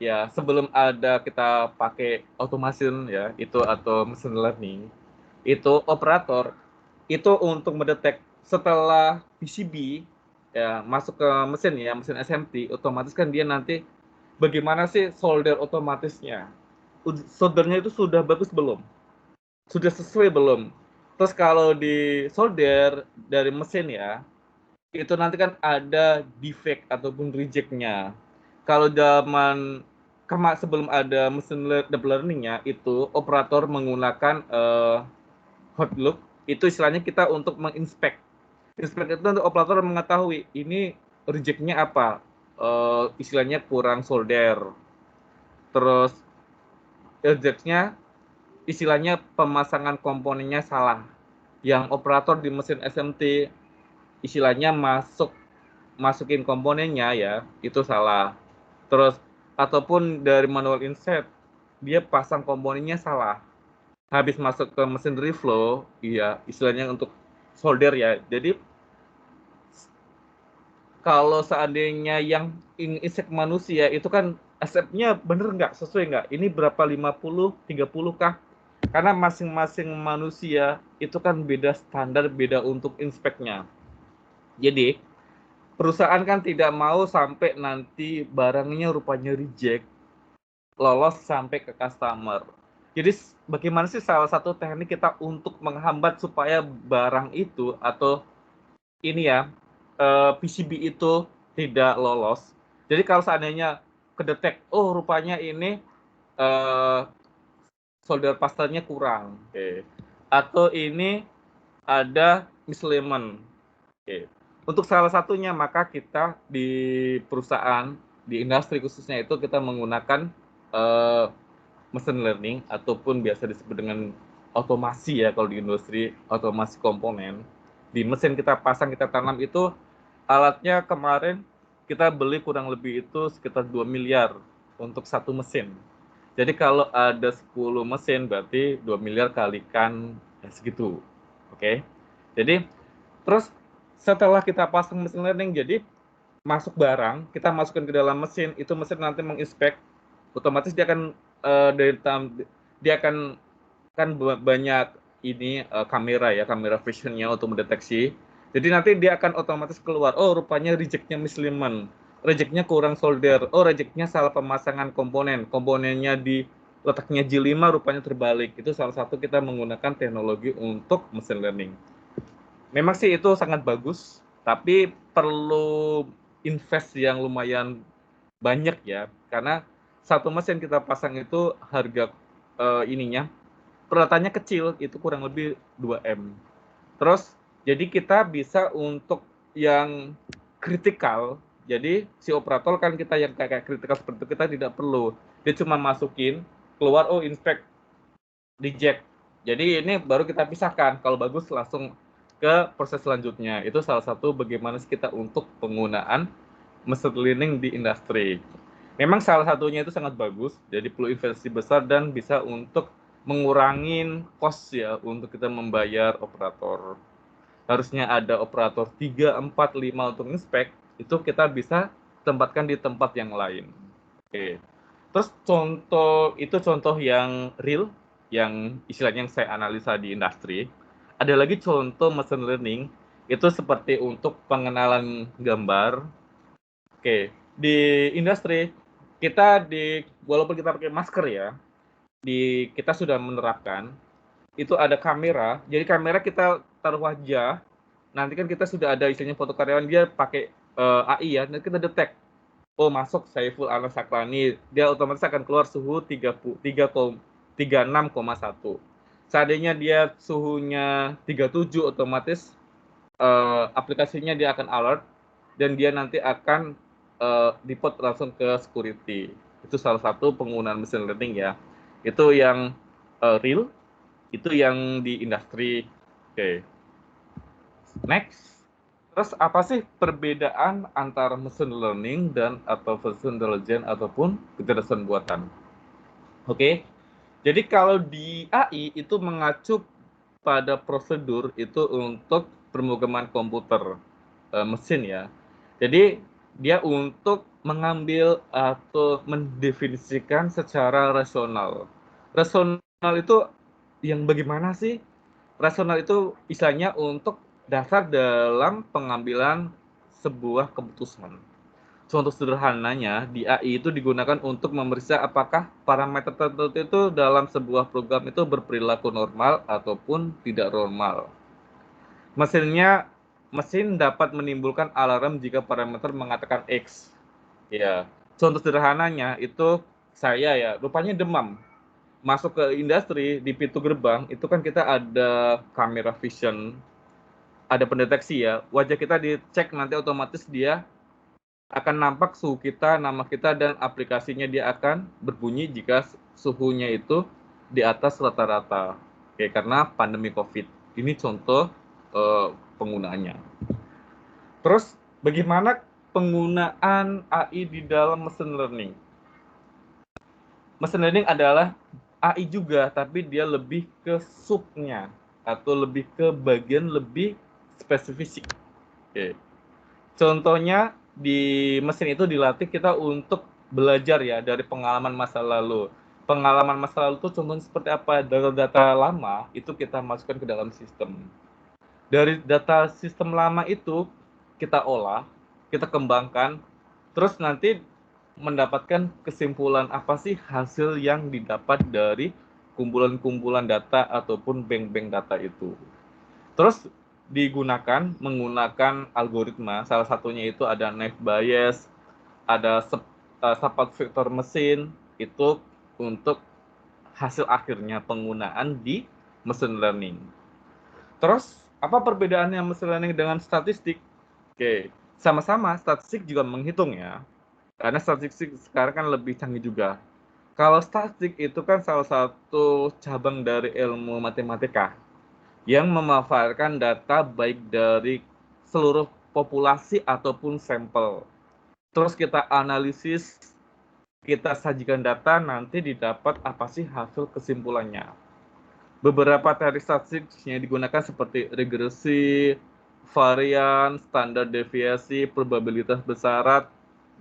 ya sebelum ada kita pakai automation ya itu atau machine learning, itu operator itu untuk mendetek setelah PCB ya masuk ke mesin ya, mesin SMT, otomatis kan dia nanti bagaimana sih solder otomatisnya, soldernya itu sudah bagus belum, sudah sesuai belum. Terus kalau di solder dari mesin ya, itu nanti kan ada defect ataupun rejectnya. Kalau zaman sebelum ada mesin deep learning-nya itu operator menggunakan hot loop, itu istilahnya kita untuk menginspek. Inspek itu untuk operator mengetahui ini rejectnya apa, istilahnya kurang solder. Terus rejectnya istilahnya pemasangan komponennya salah. Yang operator di mesin SMT istilahnya masukin komponennya ya, itu salah. Terus ataupun dari manual insert dia pasang komponennya salah. Habis masuk ke mesin reflow, iya istilahnya untuk solder ya. Jadi kalau seandainya yang insert manusia itu kan accept-nya bener nggak, sesuai nggak? Ini berapa 50, 30 kah? Karena masing-masing manusia itu kan beda standar, beda untuk inspeknya. Jadi perusahaan kan tidak mau sampai nanti barangnya rupanya reject, lolos sampai ke customer. Jadi bagaimana sih salah satu teknik kita untuk menghambat supaya barang itu atau ini ya PCB itu tidak lolos. Jadi kalau seandainya kedetek, oh rupanya ini solder pastanya kurang, atau ini ada misalignment. Untuk salah satunya maka kita di perusahaan, di industri khususnya itu kita menggunakan machine learning ataupun biasa disebut dengan otomasi ya, kalau di industri otomasi komponen. Di mesin kita pasang, kita tanam itu alatnya kemarin kita beli kurang lebih itu sekitar 2 miliar untuk satu mesin. Jadi kalau ada 10 mesin berarti 2 miliar kalikan ya segitu. Oke. Jadi terus setelah kita pasang machine learning, jadi masuk barang, kita masukkan ke dalam mesin, itu mesin nanti menginspek, otomatis dia akan dia akan kan banyak ini kamera ya, kamera visionnya untuk mendeteksi. Jadi nanti dia akan otomatis keluar, oh rupanya rejectnya misalignment, rejectnya kurang solder, oh rejectnya salah pemasangan komponen, komponennya di letaknya J5 rupanya terbalik. Itu salah satu kita menggunakan teknologi untuk machine learning. Memang sih itu sangat bagus, tapi perlu invest yang lumayan banyak ya, karena satu mesin kita pasang itu harga peralatannya kecil, itu kurang lebih 2M. Terus jadi kita bisa untuk yang kritikal, jadi si operator kan kita yang kayak kritikal seperti itu kita tidak perlu, dia cuma masukin keluar, oh inspect, reject. Jadi ini baru kita pisahkan, kalau bagus langsung ke proses selanjutnya. Itu salah satu bagaimana kita untuk penggunaan machine learning di industri. Memang salah satunya itu sangat bagus, jadi perlu investasi besar dan bisa untuk mengurangi cost ya untuk kita membayar operator. Harusnya ada operator 3, 4, 5 untuk inspect, itu kita bisa tempatkan di tempat yang lain. Oke. Terus contoh yang real, yang istilahnya yang saya analisa di industri. Ada lagi contoh machine learning, itu seperti untuk pengenalan gambar. Oke, di industri kita walaupun kita pakai masker ya, kita sudah menerapkan itu ada kamera. Jadi kamera kita taruh wajah. Nanti kan kita sudah ada istilahnya foto karyawan, dia pakai AI ya. Nanti kita detect, oh masuk Saiful Anas Saklani, dia otomatis akan keluar suhu 36,1. Seandainya dia suhunya 37, otomatis aplikasinya dia akan alert dan dia nanti akan report langsung ke security. Itu salah satu penggunaan machine learning ya. Itu yang real, itu yang di industri. Oke. Next. Terus apa sih perbedaan antara machine learning dan artificial intelligence ataupun kecerdasan buatan? Oke. Jadi kalau di AI itu mengacu pada prosedur itu untuk pemrograman komputer mesin ya. Jadi dia untuk mengambil atau mendefinisikan secara rasional. Rasional itu yang bagaimana sih? Rasional itu istilahnya untuk dasar dalam pengambilan sebuah keputusan. Contoh sederhananya, di AI itu digunakan untuk memeriksa apakah parameter tertentu itu dalam sebuah program itu berperilaku normal ataupun tidak normal. Mesin dapat menimbulkan alarm jika parameter mengatakan X. Ya, contoh sederhananya itu saya ya, rupanya demam. Masuk ke industri di pintu gerbang itu kan kita ada kamera vision, ada pendeteksi ya. Wajah kita dicek nanti otomatis dia akan nampak suhu kita, nama kita, dan aplikasinya dia akan berbunyi jika suhunya itu di atas rata-rata. Oke, karena pandemi COVID. Ini contoh penggunaannya. Terus bagaimana penggunaan AI di dalam machine learning? Machine learning adalah AI juga, tapi dia lebih ke subnya atau lebih ke bagian lebih spesifik. Oke. Contohnya di mesin itu dilatih kita untuk belajar ya dari pengalaman masa lalu. Pengalaman masa lalu itu contohnya seperti apa? Dari data lama itu kita masukkan ke dalam sistem. Dari data sistem lama itu kita olah, kita kembangkan, terus nanti mendapatkan kesimpulan apa sih hasil yang didapat dari kumpulan-kumpulan data ataupun bank-bank data itu. Terus digunakan menggunakan algoritma, salah satunya itu ada naive Bayes, ada support vector mesin, itu untuk hasil akhirnya penggunaan di machine learning. Terus apa perbedaannya machine learning dengan statistik? Oke, sama-sama statistik juga menghitung ya, karena statistik sekarang kan lebih canggih juga. Kalau statistik itu kan salah satu cabang dari ilmu matematika yang memanfaatkan data baik dari seluruh populasi ataupun sampel. Terus kita analisis, kita sajikan data, nanti didapat apa sih hasil kesimpulannya. Beberapa teknik statistik yang digunakan seperti regresi, varian, standar deviasi, probabilitas besaran,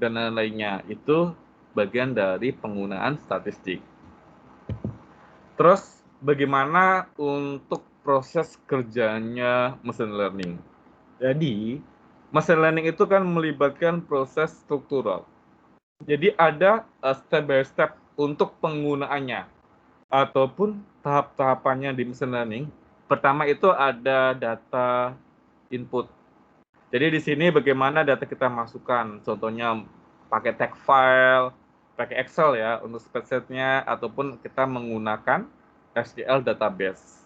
dan lain-lainnya. Itu bagian dari penggunaan statistik. Terus bagaimana untuk proses kerjanya machine learning. Jadi, machine learning itu kan melibatkan proses struktural. Jadi ada step by step untuk penggunaannya ataupun tahap-tahapannya di machine learning. Pertama itu ada data input. Jadi di sini bagaimana data kita masukkan, contohnya pakai text file, pakai Excel ya untuk spreadsheet-nya, ataupun kita menggunakan SQL database.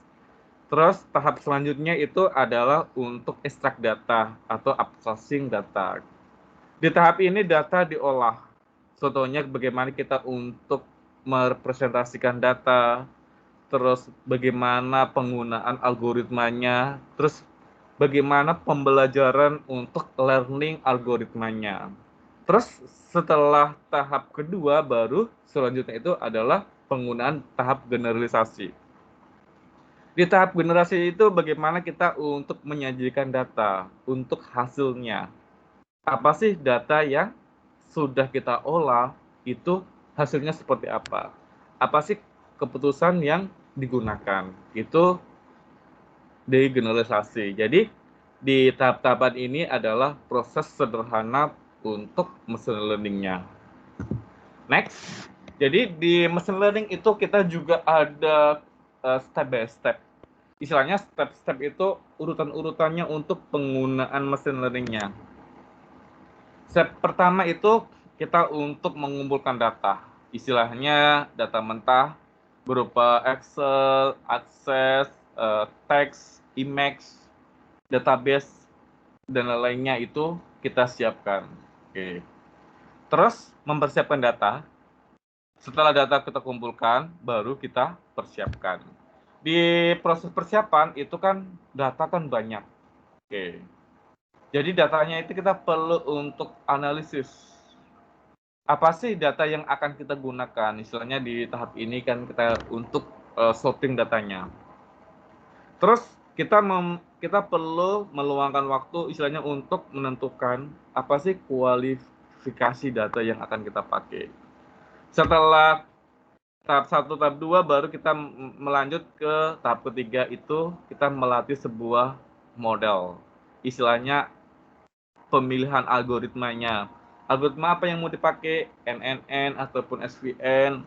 Terus tahap selanjutnya itu adalah untuk extract data atau processing data. Di tahap ini data diolah. Contohnya bagaimana kita untuk merepresentasikan data, terus bagaimana penggunaan algoritmanya, terus bagaimana pembelajaran untuk learning algoritmanya. Terus setelah tahap kedua baru selanjutnya itu adalah penggunaan tahap generalisasi. Di tahap generasi itu bagaimana kita untuk menyajikan data untuk hasilnya. Apa sih data yang sudah kita olah itu hasilnya seperti apa? Apa sih keputusan yang digunakan? Itu di generalisasi. Jadi di tahap-tahapan ini adalah proses sederhana untuk machine learning-nya. Next. Jadi di machine learning itu kita juga ada step by step. Istilahnya step-step itu urutan-urutannya untuk penggunaan machine learning-nya. Step pertama itu kita untuk mengumpulkan data. Istilahnya data mentah berupa Excel, Access, teks, image, database, dan lainnya itu kita siapkan. Oke. Terus mempersiapkan data. Setelah data kita kumpulkan, baru kita persiapkan. Di proses persiapan itu kan data kan banyak. Oke. Jadi datanya itu kita perlu untuk analisis. Apa sih data yang akan kita gunakan? Istilahnya di tahap ini kan kita untuk sorting datanya. Terus kita perlu meluangkan waktu istilahnya untuk menentukan apa sih kualifikasi data yang akan kita pakai. Setelah tahap 1, tahap 2 baru kita melanjut ke tahap ketiga, itu kita melatih sebuah model. Istilahnya pemilihan algoritmanya. Algoritma apa yang mau dipakai, NNN ataupun SVN,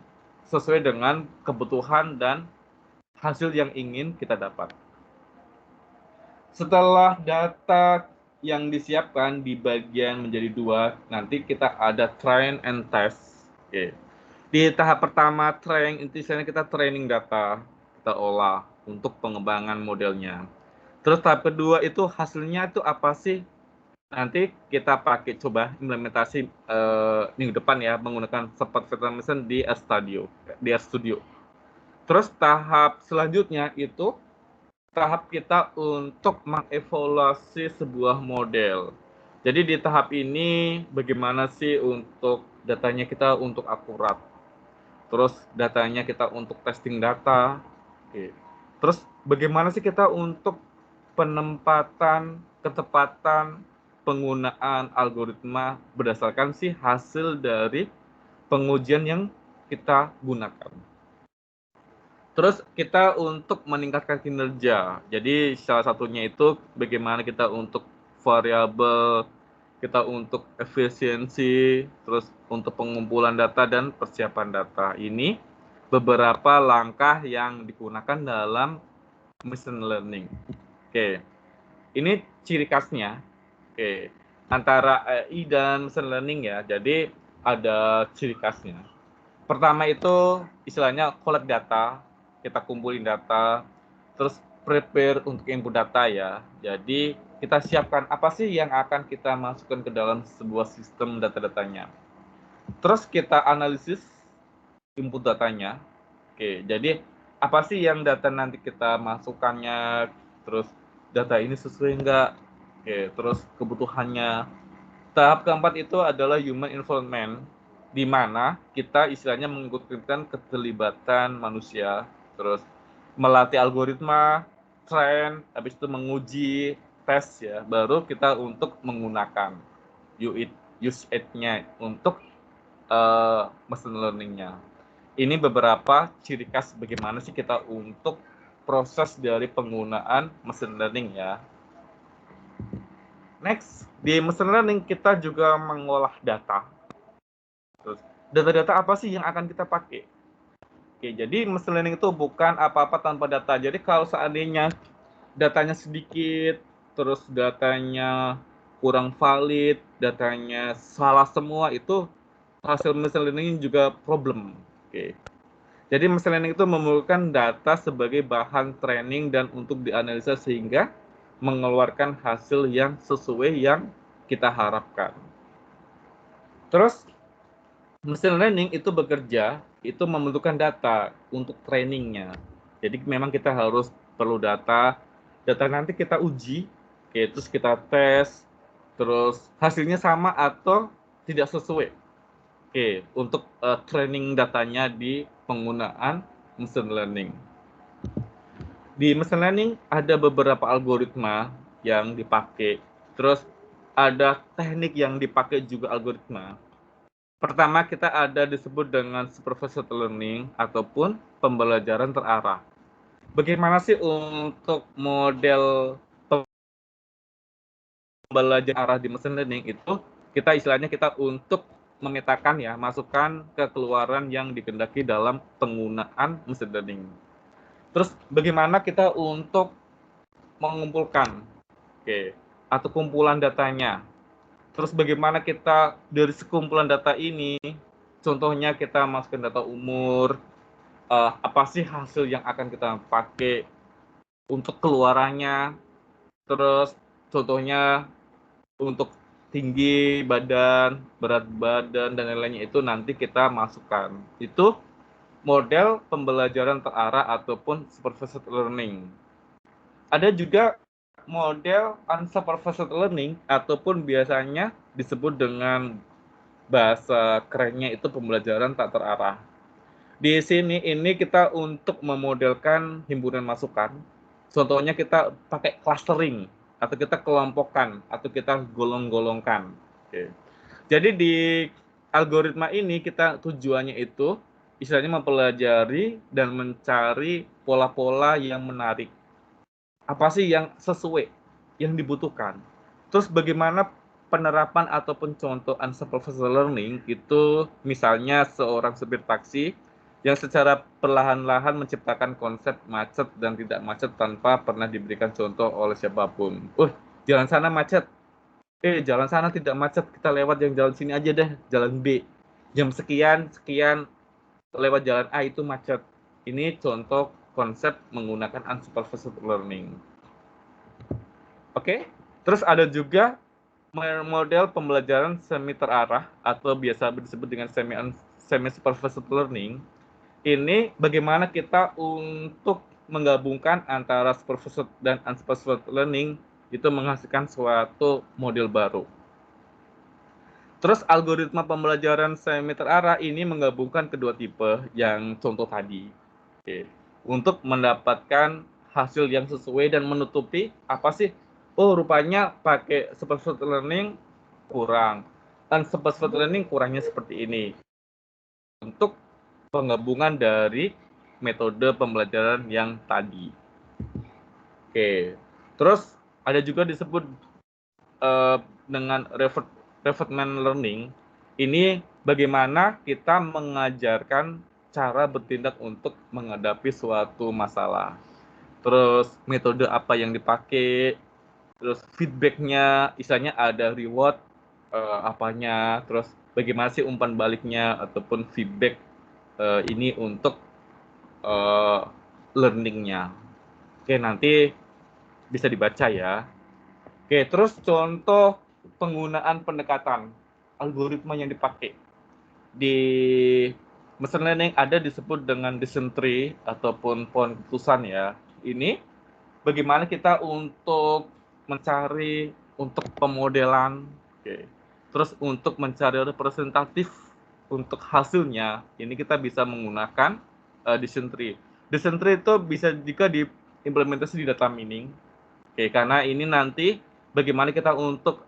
sesuai dengan kebutuhan dan hasil yang ingin kita dapat. Setelah data yang disiapkan di bagian menjadi 2, nanti kita ada train and test. Oke. Di tahap pertama train, intinya kita training data, kita olah untuk pengembangan modelnya. Terus tahap kedua itu hasilnya itu apa sih? Nanti kita pakai coba implementasi minggu depan ya, menggunakan support virtual machine di RStudio. Terus tahap selanjutnya itu tahap kita untuk mengevaluasi sebuah model. Jadi di tahap ini bagaimana sih untuk datanya kita untuk akurat. Terus datanya kita untuk testing data. Oke. Terus bagaimana sih kita untuk penempatan, ketepatan penggunaan algoritma berdasarkan sih hasil dari pengujian yang kita gunakan. Terus kita untuk meningkatkan kinerja. Jadi salah satunya itu bagaimana kita untuk variabel, kita untuk efisiensi, terus untuk pengumpulan data dan persiapan data. Ini beberapa langkah yang digunakan dalam machine learning. Oke. Ini ciri khasnya. Oke. Antara AI dan machine learning ya. Jadi ada ciri khasnya. Pertama itu istilahnya collect data, kita kumpulin data, terus prepare untuk input data ya. Jadi kita siapkan apa sih yang akan kita masukkan ke dalam sebuah sistem data-datanya. Terus kita analisis input datanya. Oke, jadi apa sih yang data nanti kita masukkannya, terus data ini sesuai enggak. Oke, terus kebutuhannya. Tahap keempat itu adalah human involvement, di mana kita istilahnya mengikutkan keterlibatan manusia, terus melatih algoritma, train, habis itu menguji, tes ya, baru kita untuk menggunakan use it-nya untuk machine learning-nya. Ini beberapa ciri khas bagaimana sih kita untuk proses dari penggunaan machine learning ya. Next, di machine learning kita juga mengolah data. Terus, data-data apa sih yang akan kita pakai? Oke, jadi machine learning itu bukan apa-apa tanpa data. Jadi kalau seandainya datanya sedikit, terus datanya kurang valid, datanya salah semua, itu hasil machine learning juga problem. Oke. Jadi machine learning itu memerlukan data sebagai bahan training dan untuk dianalisa sehingga mengeluarkan hasil yang sesuai yang kita harapkan. Terus machine learning itu bekerja, itu membutuhkan data untuk trainingnya. Jadi memang kita harus perlu data nanti kita uji, oke, terus kita tes, terus hasilnya sama atau tidak sesuai. Oke, untuk training datanya di penggunaan machine learning. Di machine learning ada beberapa algoritma yang dipakai, terus ada teknik yang dipakai juga algoritma. Pertama kita ada disebut dengan supervised learning ataupun pembelajaran terarah. Bagaimana sih untuk model pembelajaran arah di machine learning itu kita istilahnya kita untuk memetakan ya masukan kekeluaran yang dikehendaki dalam penggunaan machine learning. Terus bagaimana kita untuk mengumpulkan atau kumpulan datanya. Terus bagaimana kita dari sekumpulan data ini, contohnya kita masukkan data umur, apa sih hasil yang akan kita pakai untuk keluarannya, terus contohnya untuk tinggi badan, berat badan, dan lain-lainnya itu nanti kita masukkan. Itu model pembelajaran terarah ataupun supervised learning. Ada juga model unsupervised learning ataupun biasanya disebut dengan bahasa kerennya itu pembelajaran tak terarah. Di sini ini kita untuk memodelkan himpunan masukan. Contohnya kita pakai clustering atau kita kelompokkan atau kita golong-golongkan. Oke. Jadi di algoritma ini kita tujuannya itu istilahnya mempelajari dan mencari pola-pola yang menarik. Apa sih yang sesuai, yang dibutuhkan. Terus bagaimana penerapan ataupun contoh unsupervised learning itu misalnya seorang supir taksi yang secara perlahan-lahan menciptakan konsep macet dan tidak macet tanpa pernah diberikan contoh oleh siapapun. Jalan sana macet. Jalan sana tidak macet, kita lewat yang jalan sini aja deh, jalan B. Jam sekian lewat jalan A itu macet. Ini contoh konsep menggunakan unsupervised learning. Oke, terus ada juga model pembelajaran semi terarah atau biasa disebut dengan semi supervised learning. Ini bagaimana kita untuk menggabungkan antara supervised dan unsupervised learning itu menghasilkan suatu model baru. Terus algoritma pembelajaran semi terarah ini menggabungkan kedua tipe yang contoh tadi. Untuk mendapatkan hasil yang sesuai dan menutupi apa sih? Rupanya pakai supervised learning kurang. Unsupervised learning kurangnya seperti ini. Untuk penggabungan dari metode pembelajaran yang tadi. Terus ada juga disebut dengan reinforcement learning. Ini bagaimana kita mengajarkan cara bertindak untuk menghadapi suatu masalah. Terus metode apa yang dipakai, terus feedbacknya, istilahnya ada reward apanya, terus bagaimana sih umpan baliknya ataupun feedback ini untuk learningnya. Nanti bisa dibaca ya. Terus contoh penggunaan pendekatan algoritma yang dipakai di machine learning ada disebut dengan decision tree ataupun pohon keputusan ya. Ini bagaimana kita untuk mencari untuk pemodelan, terus untuk mencari representatif untuk hasilnya, ini kita bisa menggunakan decision tree. Decision tree itu bisa juga diimplementasi di data mining, karena ini nanti bagaimana kita untuk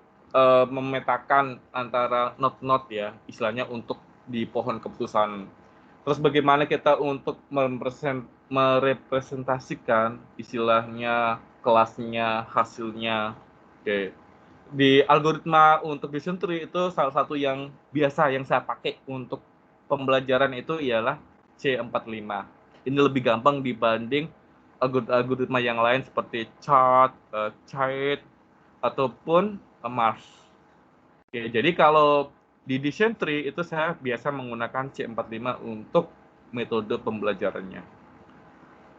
memetakan antara node-node ya, istilahnya untuk di pohon keputusan. Terus bagaimana kita untuk merepresentasikan istilahnya kelasnya, hasilnya. Oke. Di algoritma untuk decision tree itu salah satu yang biasa yang saya pakai untuk pembelajaran itu ialah C45. Ini lebih gampang dibanding algoritma yang lain seperti chart, chart ataupun Mars. Oke, jadi kalau di decision tree itu saya biasa menggunakan C45 untuk metode pembelajarannya.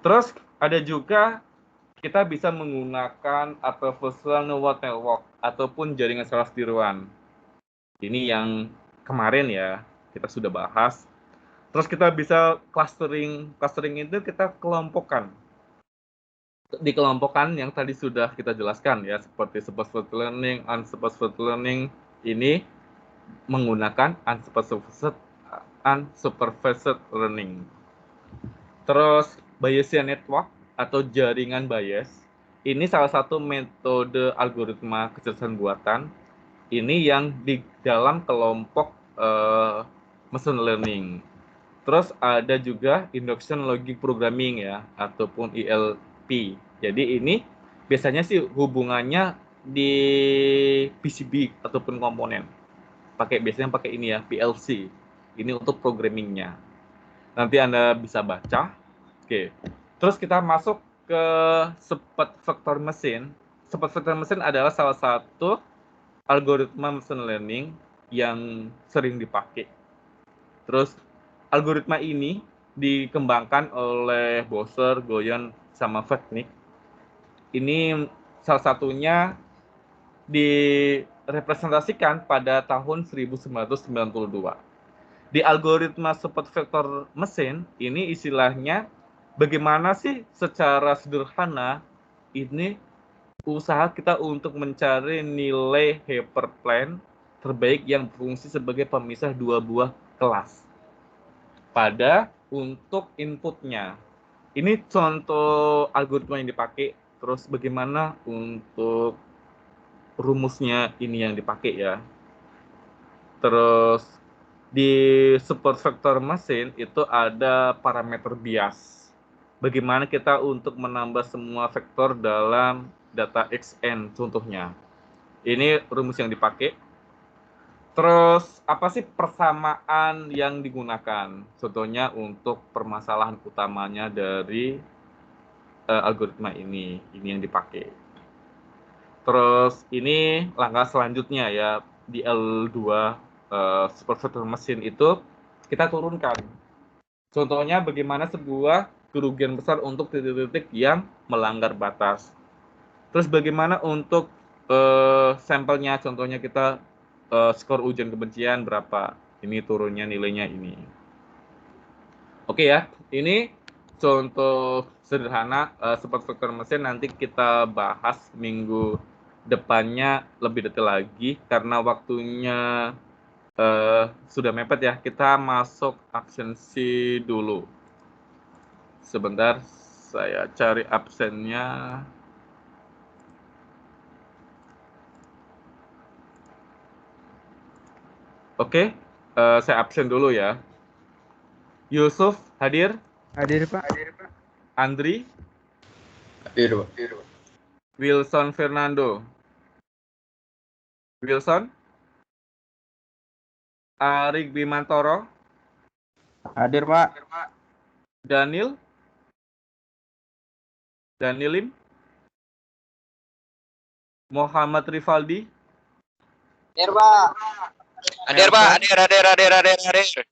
Terus ada juga kita bisa menggunakan Adversarial Neural Network ataupun jaringan saraf tiruan. Ini yang kemarin ya kita sudah bahas. Terus kita bisa clustering. Clustering itu kita kelompokkan. Dikelompokkan yang tadi sudah kita jelaskan ya, seperti supervised learning, unsupervised learning. Ini menggunakan unsupervised learning. Terus Bayesian network atau jaringan Bayes, ini salah satu metode algoritma kecerdasan buatan. Ini yang di dalam kelompok machine learning. Terus ada juga induction logic programming ya, ataupun ILP. Jadi ini biasanya sih hubungannya di PCB ataupun komponen. Biasanya pakai ini ya, PLC. Ini untuk programmingnya. Nanti Anda bisa baca. Oke. Terus kita masuk ke support vector machine. Support vector machine adalah salah satu algoritma machine learning yang sering dipakai. Terus algoritma ini dikembangkan oleh Bowser, Goyan, sama Vetnik. Ini salah satunya direpresentasikan pada tahun 1992. Di algoritma support vector mesin, ini istilahnya bagaimana sih secara sederhana ini usaha kita untuk mencari nilai hyperplane terbaik yang berfungsi sebagai pemisah dua buah kelas pada untuk inputnya. Ini contoh algoritma yang dipakai, terus bagaimana untuk rumusnya ini yang dipakai ya. Terus di support vector mesin itu ada parameter bias. Bagaimana kita untuk menambah semua vektor dalam data XN contohnya. Ini rumus yang dipakai. Terus apa sih persamaan yang digunakan? Contohnya untuk permasalahan utamanya dari algoritma ini yang dipakai. Terus ini langkah selanjutnya ya di L2 support vector mesin itu kita turunkan. Contohnya bagaimana sebuah kerugian besar untuk titik-titik yang melanggar batas. Terus bagaimana untuk sampelnya, contohnya kita skor ujian kebencian berapa, ini turunnya nilainya ini. Oke ya, ini contoh sederhana support vector mesin. Nanti kita bahas minggu depannya lebih detail lagi karena waktunya sudah mepet ya. Kita masuk absensi dulu. Sebentar, saya cari absennya. Oke, saya absen dulu ya. Yusuf hadir? Hadir, Pak. Andri? Hadir, Pak. Wilson Fernando? Wilson? Arik Bimantoro? Hadir, Pak. Daniel? Danielim? Muhammad Rivaldi? Hadir, Pak. Hadir, Pak. Hadir.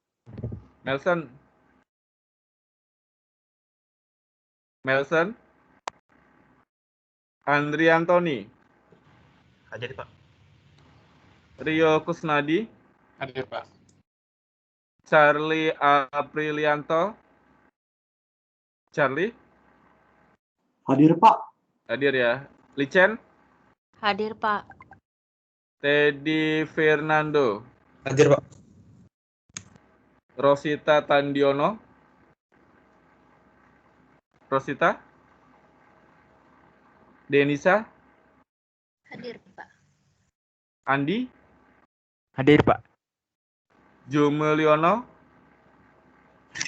Melson? Andri Antoni? Hadir, Pak. Rio Kusnadi? Hadir, Pak. Charlie Aprilianto? Charlie? Hadir, Pak. Hadir ya. Licen? Hadir, Pak. Teddy Fernando? Hadir, Pak. Rosita Tandiono? Rosita? Denisa? Hadir, Pak. Andi? Hadir, Pak. Jumulyono?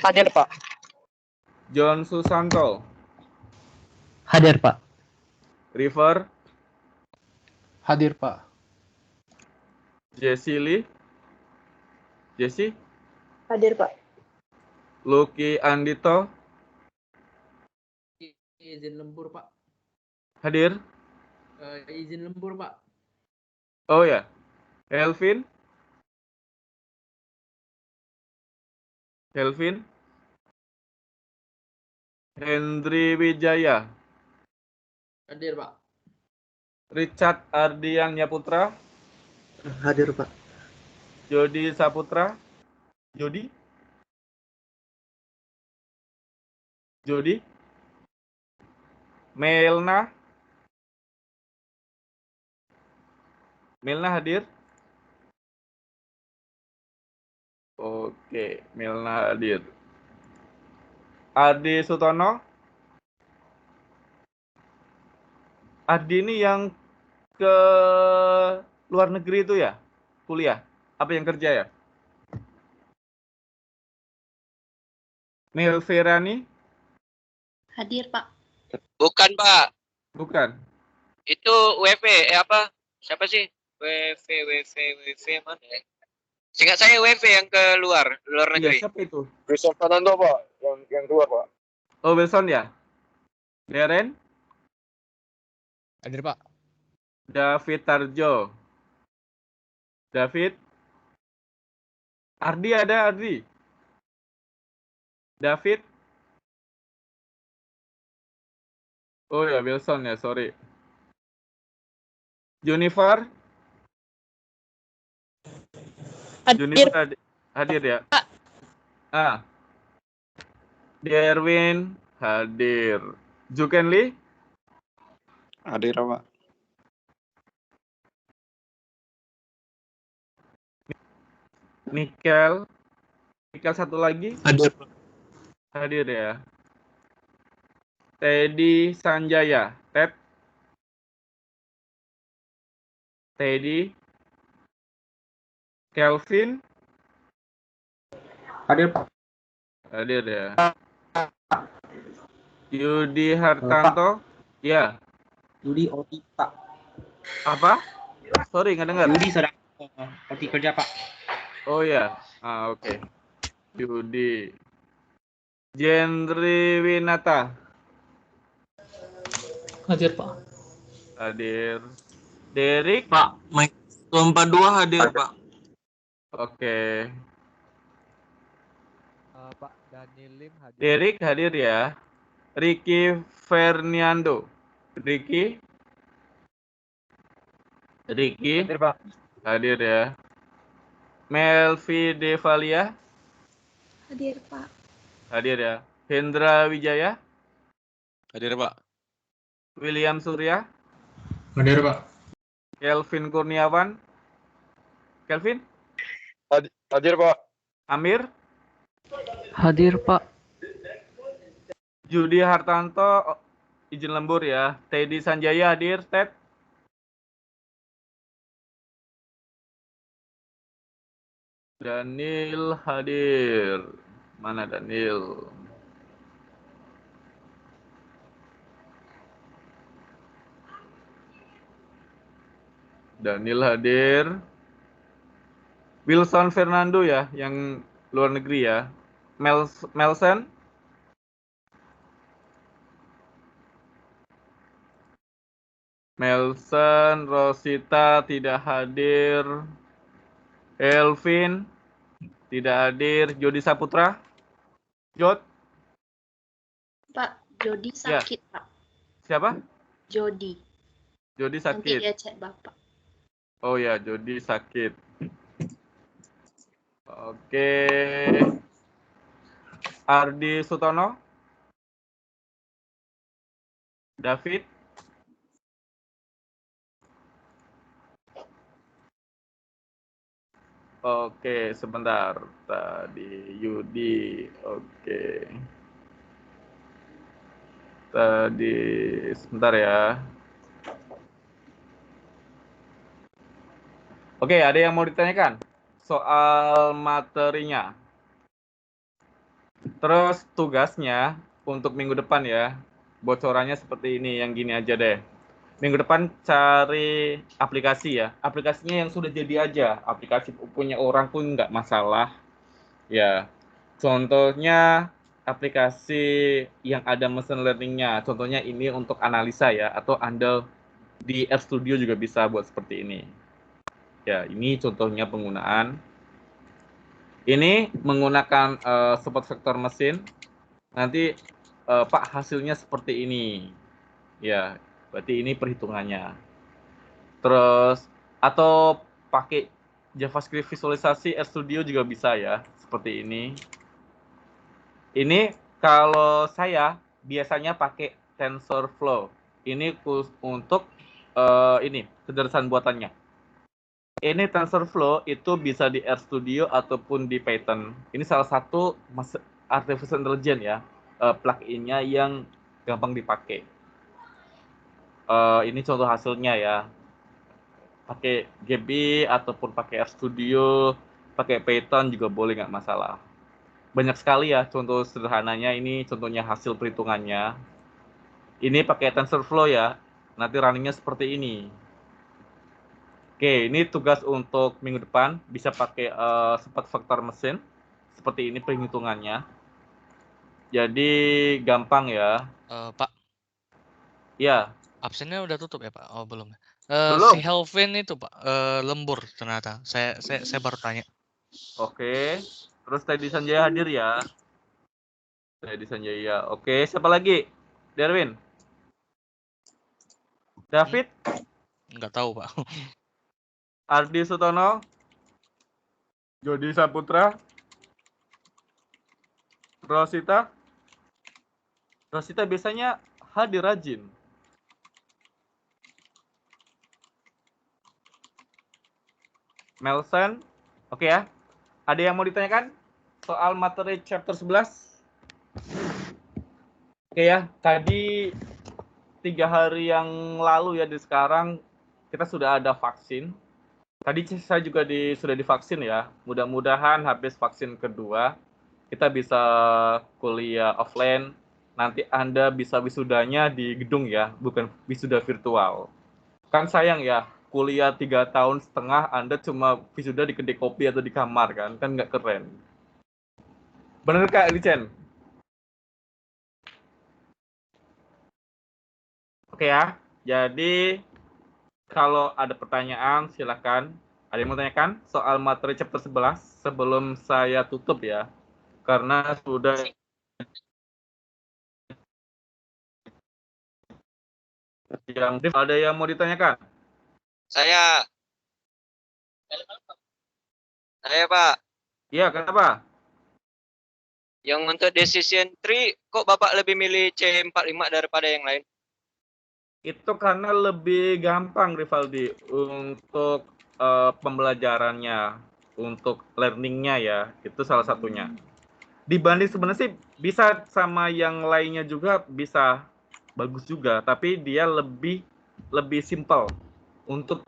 Hadir, Pak. John Susanto, Hadir, Pak. River, Hadir, Pak. Jessie Lee, Jessie, Hadir, Pak. Lucky Andito, Izin lembur, Pak. hadir. Izin lembur, Pak. Oh ya, Elvin, Hendri Wijaya, Hadir, Pak. Richard Ardian Nyaputra, Hadir, Pak. Jody Saputra, Jody, Melna hadir. Oke, Melna hadir. Adi Sutono, Adi ini yang ke luar negeri itu ya, kuliah, apa yang kerja ya? Melverani, Hadir, Pak. Bukan, Pak. bukan. Itu WV, apa? Siapa sih? WV mana ya? Seingat saya WV yang ke luar Iya, negeri. siapa itu? Wilson Fernando, Pak. Yang keluar, Pak. Oh, Wilson ya? Deren, Hadir, Pak. David Tarjo, David, Ardi ada, Ardi, David, oh ya, Wilson ya, sorry. Junifer, Junifer hadir ya? Ah, Derwin hadir. Jukenli, Hadir, Pak. Nikel satu lagi Hadir, Pak. hadir ya. Teddy Sanjaya, Teddy, Kelvin, Hadir, Pak. hadir ya. Yudi Hartanto, ya. Yudi OT, Pak. Apa? Sorry, nggak dengar. Yudi sedang OT kerja, Pak. Oh ya, oke. Yudi. Jendri Winata, Hadir, Pak. hadir. Derek, Pak, Mike 42 hadir, Pak. oke. Pak Daniel Lim hadir. Derek hadir ya. Ricky Fernando, Ricky, Hadir, Pak. hadir ya. Melvi Devalia, Hadir, Pak. hadir ya. Hendra Wijaya, Hadir, Pak. William Surya, Hadir, Pak. Kelvin Kurniawan, Kelvin, Hadir, Pak. Amir, Hadir, Pak. Judi Hartanto, izin lembur ya. Teddy Sanjaya hadir, Ted. Daniel hadir. Mana Daniel? Daniel hadir. Wilson Fernando ya, yang luar negeri ya. Melson, Rosita tidak hadir. Elvin tidak hadir. Jody Saputra, Pak, Jody Ya. sakit, Pak. siapa? Jody. Jody Nanti sakit. dia chat Bapak. Oh ya, Jody sakit. Oke. Ardi Sutono, David, oke, sebentar. Tadi Yudi, oke. Tadi sebentar ya. Oke, ada yang mau ditanyakan soal materinya? Terus tugasnya untuk minggu depan ya, bocorannya seperti ini, yang gini aja deh. Minggu depan cari aplikasi ya, aplikasinya yang sudah jadi aja, aplikasi punya orang pun nggak masalah. Ya, contohnya aplikasi yang ada machine learning-nya, contohnya ini untuk analisa ya, atau Anda di RStudio juga bisa buat seperti ini. Ya, ini contohnya penggunaan. Ini menggunakan support vektor mesin. Nanti Pak hasilnya seperti ini. Ya, berarti ini perhitungannya. Terus atau pakai JavaScript visualisasi RStudio juga bisa ya, seperti ini. Ini kalau saya biasanya pakai TensorFlow. Ini untuk ini kecerdasan buatannya. Ini TensorFlow itu bisa di RStudio ataupun di Python. Ini salah satu artificial intelligence ya, plugin-nya yang gampang dipakai. Ini contoh hasilnya ya. Pakai GB ataupun pakai RStudio, pakai Python juga boleh, nggak masalah. Banyak sekali ya contoh sederhananya, ini contohnya hasil perhitungannya. Ini pakai TensorFlow ya, nanti runningnya seperti ini. Oke, ini tugas untuk minggu depan, bisa pakai support vektor mesin, seperti ini perhitungannya. Jadi gampang ya. Pak, Ya, absennya udah tutup ya Pak? Oh belum. Belum. Si Helvin itu Pak, lembur ternyata. Saya baru tanya. Oke. Terus Teddy Sanjaya hadir ya. Teddy Sanjaya. Oke, siapa lagi? Derwin? David? Nggak tahu Pak. Ardi Sutono? Jody Saputra? Rosita? Rosita biasanya hadir rajin. Melson? Oke ya. Ada yang mau ditanyakan soal materi chapter 11? Oke ya, tadi 3 hari yang lalu ya, di sekarang kita sudah ada vaksin. Tadi saya juga sudah divaksin ya. Mudah-mudahan habis vaksin kedua, kita bisa kuliah offline. Nanti Anda bisa wisudanya di gedung ya, bukan wisuda virtual. Kan sayang ya, kuliah 3,5 tahun Anda cuma wisuda di kedai kopi atau di kamar kan nggak keren. Bener Kak Licen? Oke ya, jadi kalau ada pertanyaan silakan. Ada yang mau tanyakan soal materi chapter 11 sebelum saya tutup ya, karena sudah ada yang mau ditanyakan? Saya Pak. Iya, kenapa? Yang untuk decision tree, kok Bapak lebih milih C45 daripada yang lain? Itu karena lebih gampang, Rivaldi, untuk pembelajarannya, untuk learning-nya ya, itu salah satunya. Dibanding sebenarnya sih bisa sama yang lainnya juga bisa bagus juga, tapi dia lebih simple. Untuk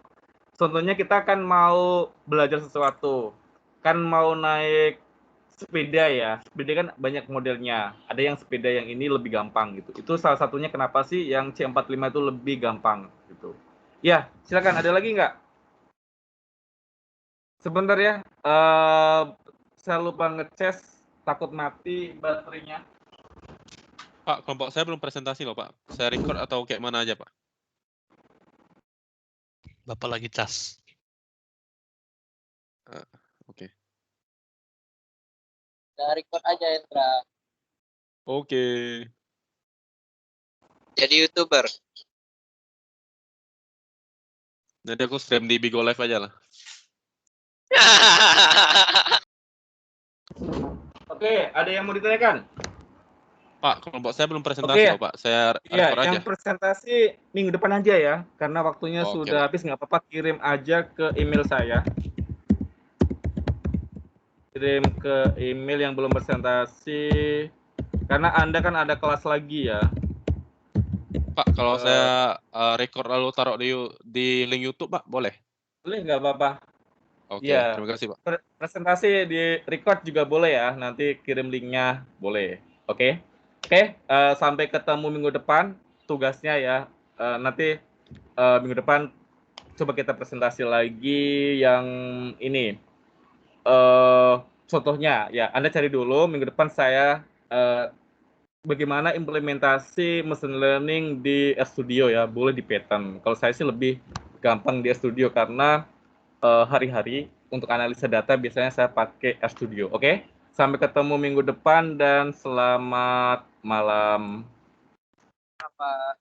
contohnya kita kan mau belajar sesuatu, kan mau naik sepeda ya, sepeda kan banyak modelnya. Ada yang sepeda yang ini lebih gampang gitu. Itu salah satunya kenapa sih yang C45 itu lebih gampang gitu. Ya, silakan. Ada lagi nggak? Sebentar ya. Saya lupa ngecas, takut mati baterainya. Pak, kelompok saya belum presentasi loh Pak. Saya record atau kayak mana aja Pak? Bapak lagi cas. Oke. Udah record aja Endra. Oke. Jadi YouTuber. Nanti aku stream di Bigo Live aja lah. Oke, ada yang mau ditanyakan? Pak, kelompok saya belum presentasi loh Pak. Saya Iya, record aja. yang presentasi minggu depan aja ya, karena waktunya sudah habis. Nggak apa-apa, kirim aja ke email saya. Kirim ke email yang belum presentasi, karena Anda kan ada kelas lagi ya. Pak, kalau saya record lalu taruh di link YouTube Pak, boleh? Boleh, nggak apa-apa. Oke, Iya, terima kasih Pak. presentasi di record juga boleh ya, nanti kirim linknya boleh. Oke, oke, sampai ketemu minggu depan tugasnya ya. Nanti minggu depan coba kita presentasi lagi yang ini. Contohnya ya, Anda cari dulu minggu depan saya bagaimana implementasi machine learning di RStudio ya, boleh di Python. Kalau saya sih lebih gampang di RStudio karena hari-hari untuk analisa data biasanya saya pakai RStudio. Oke, sampai ketemu minggu depan dan selamat malam. Apa?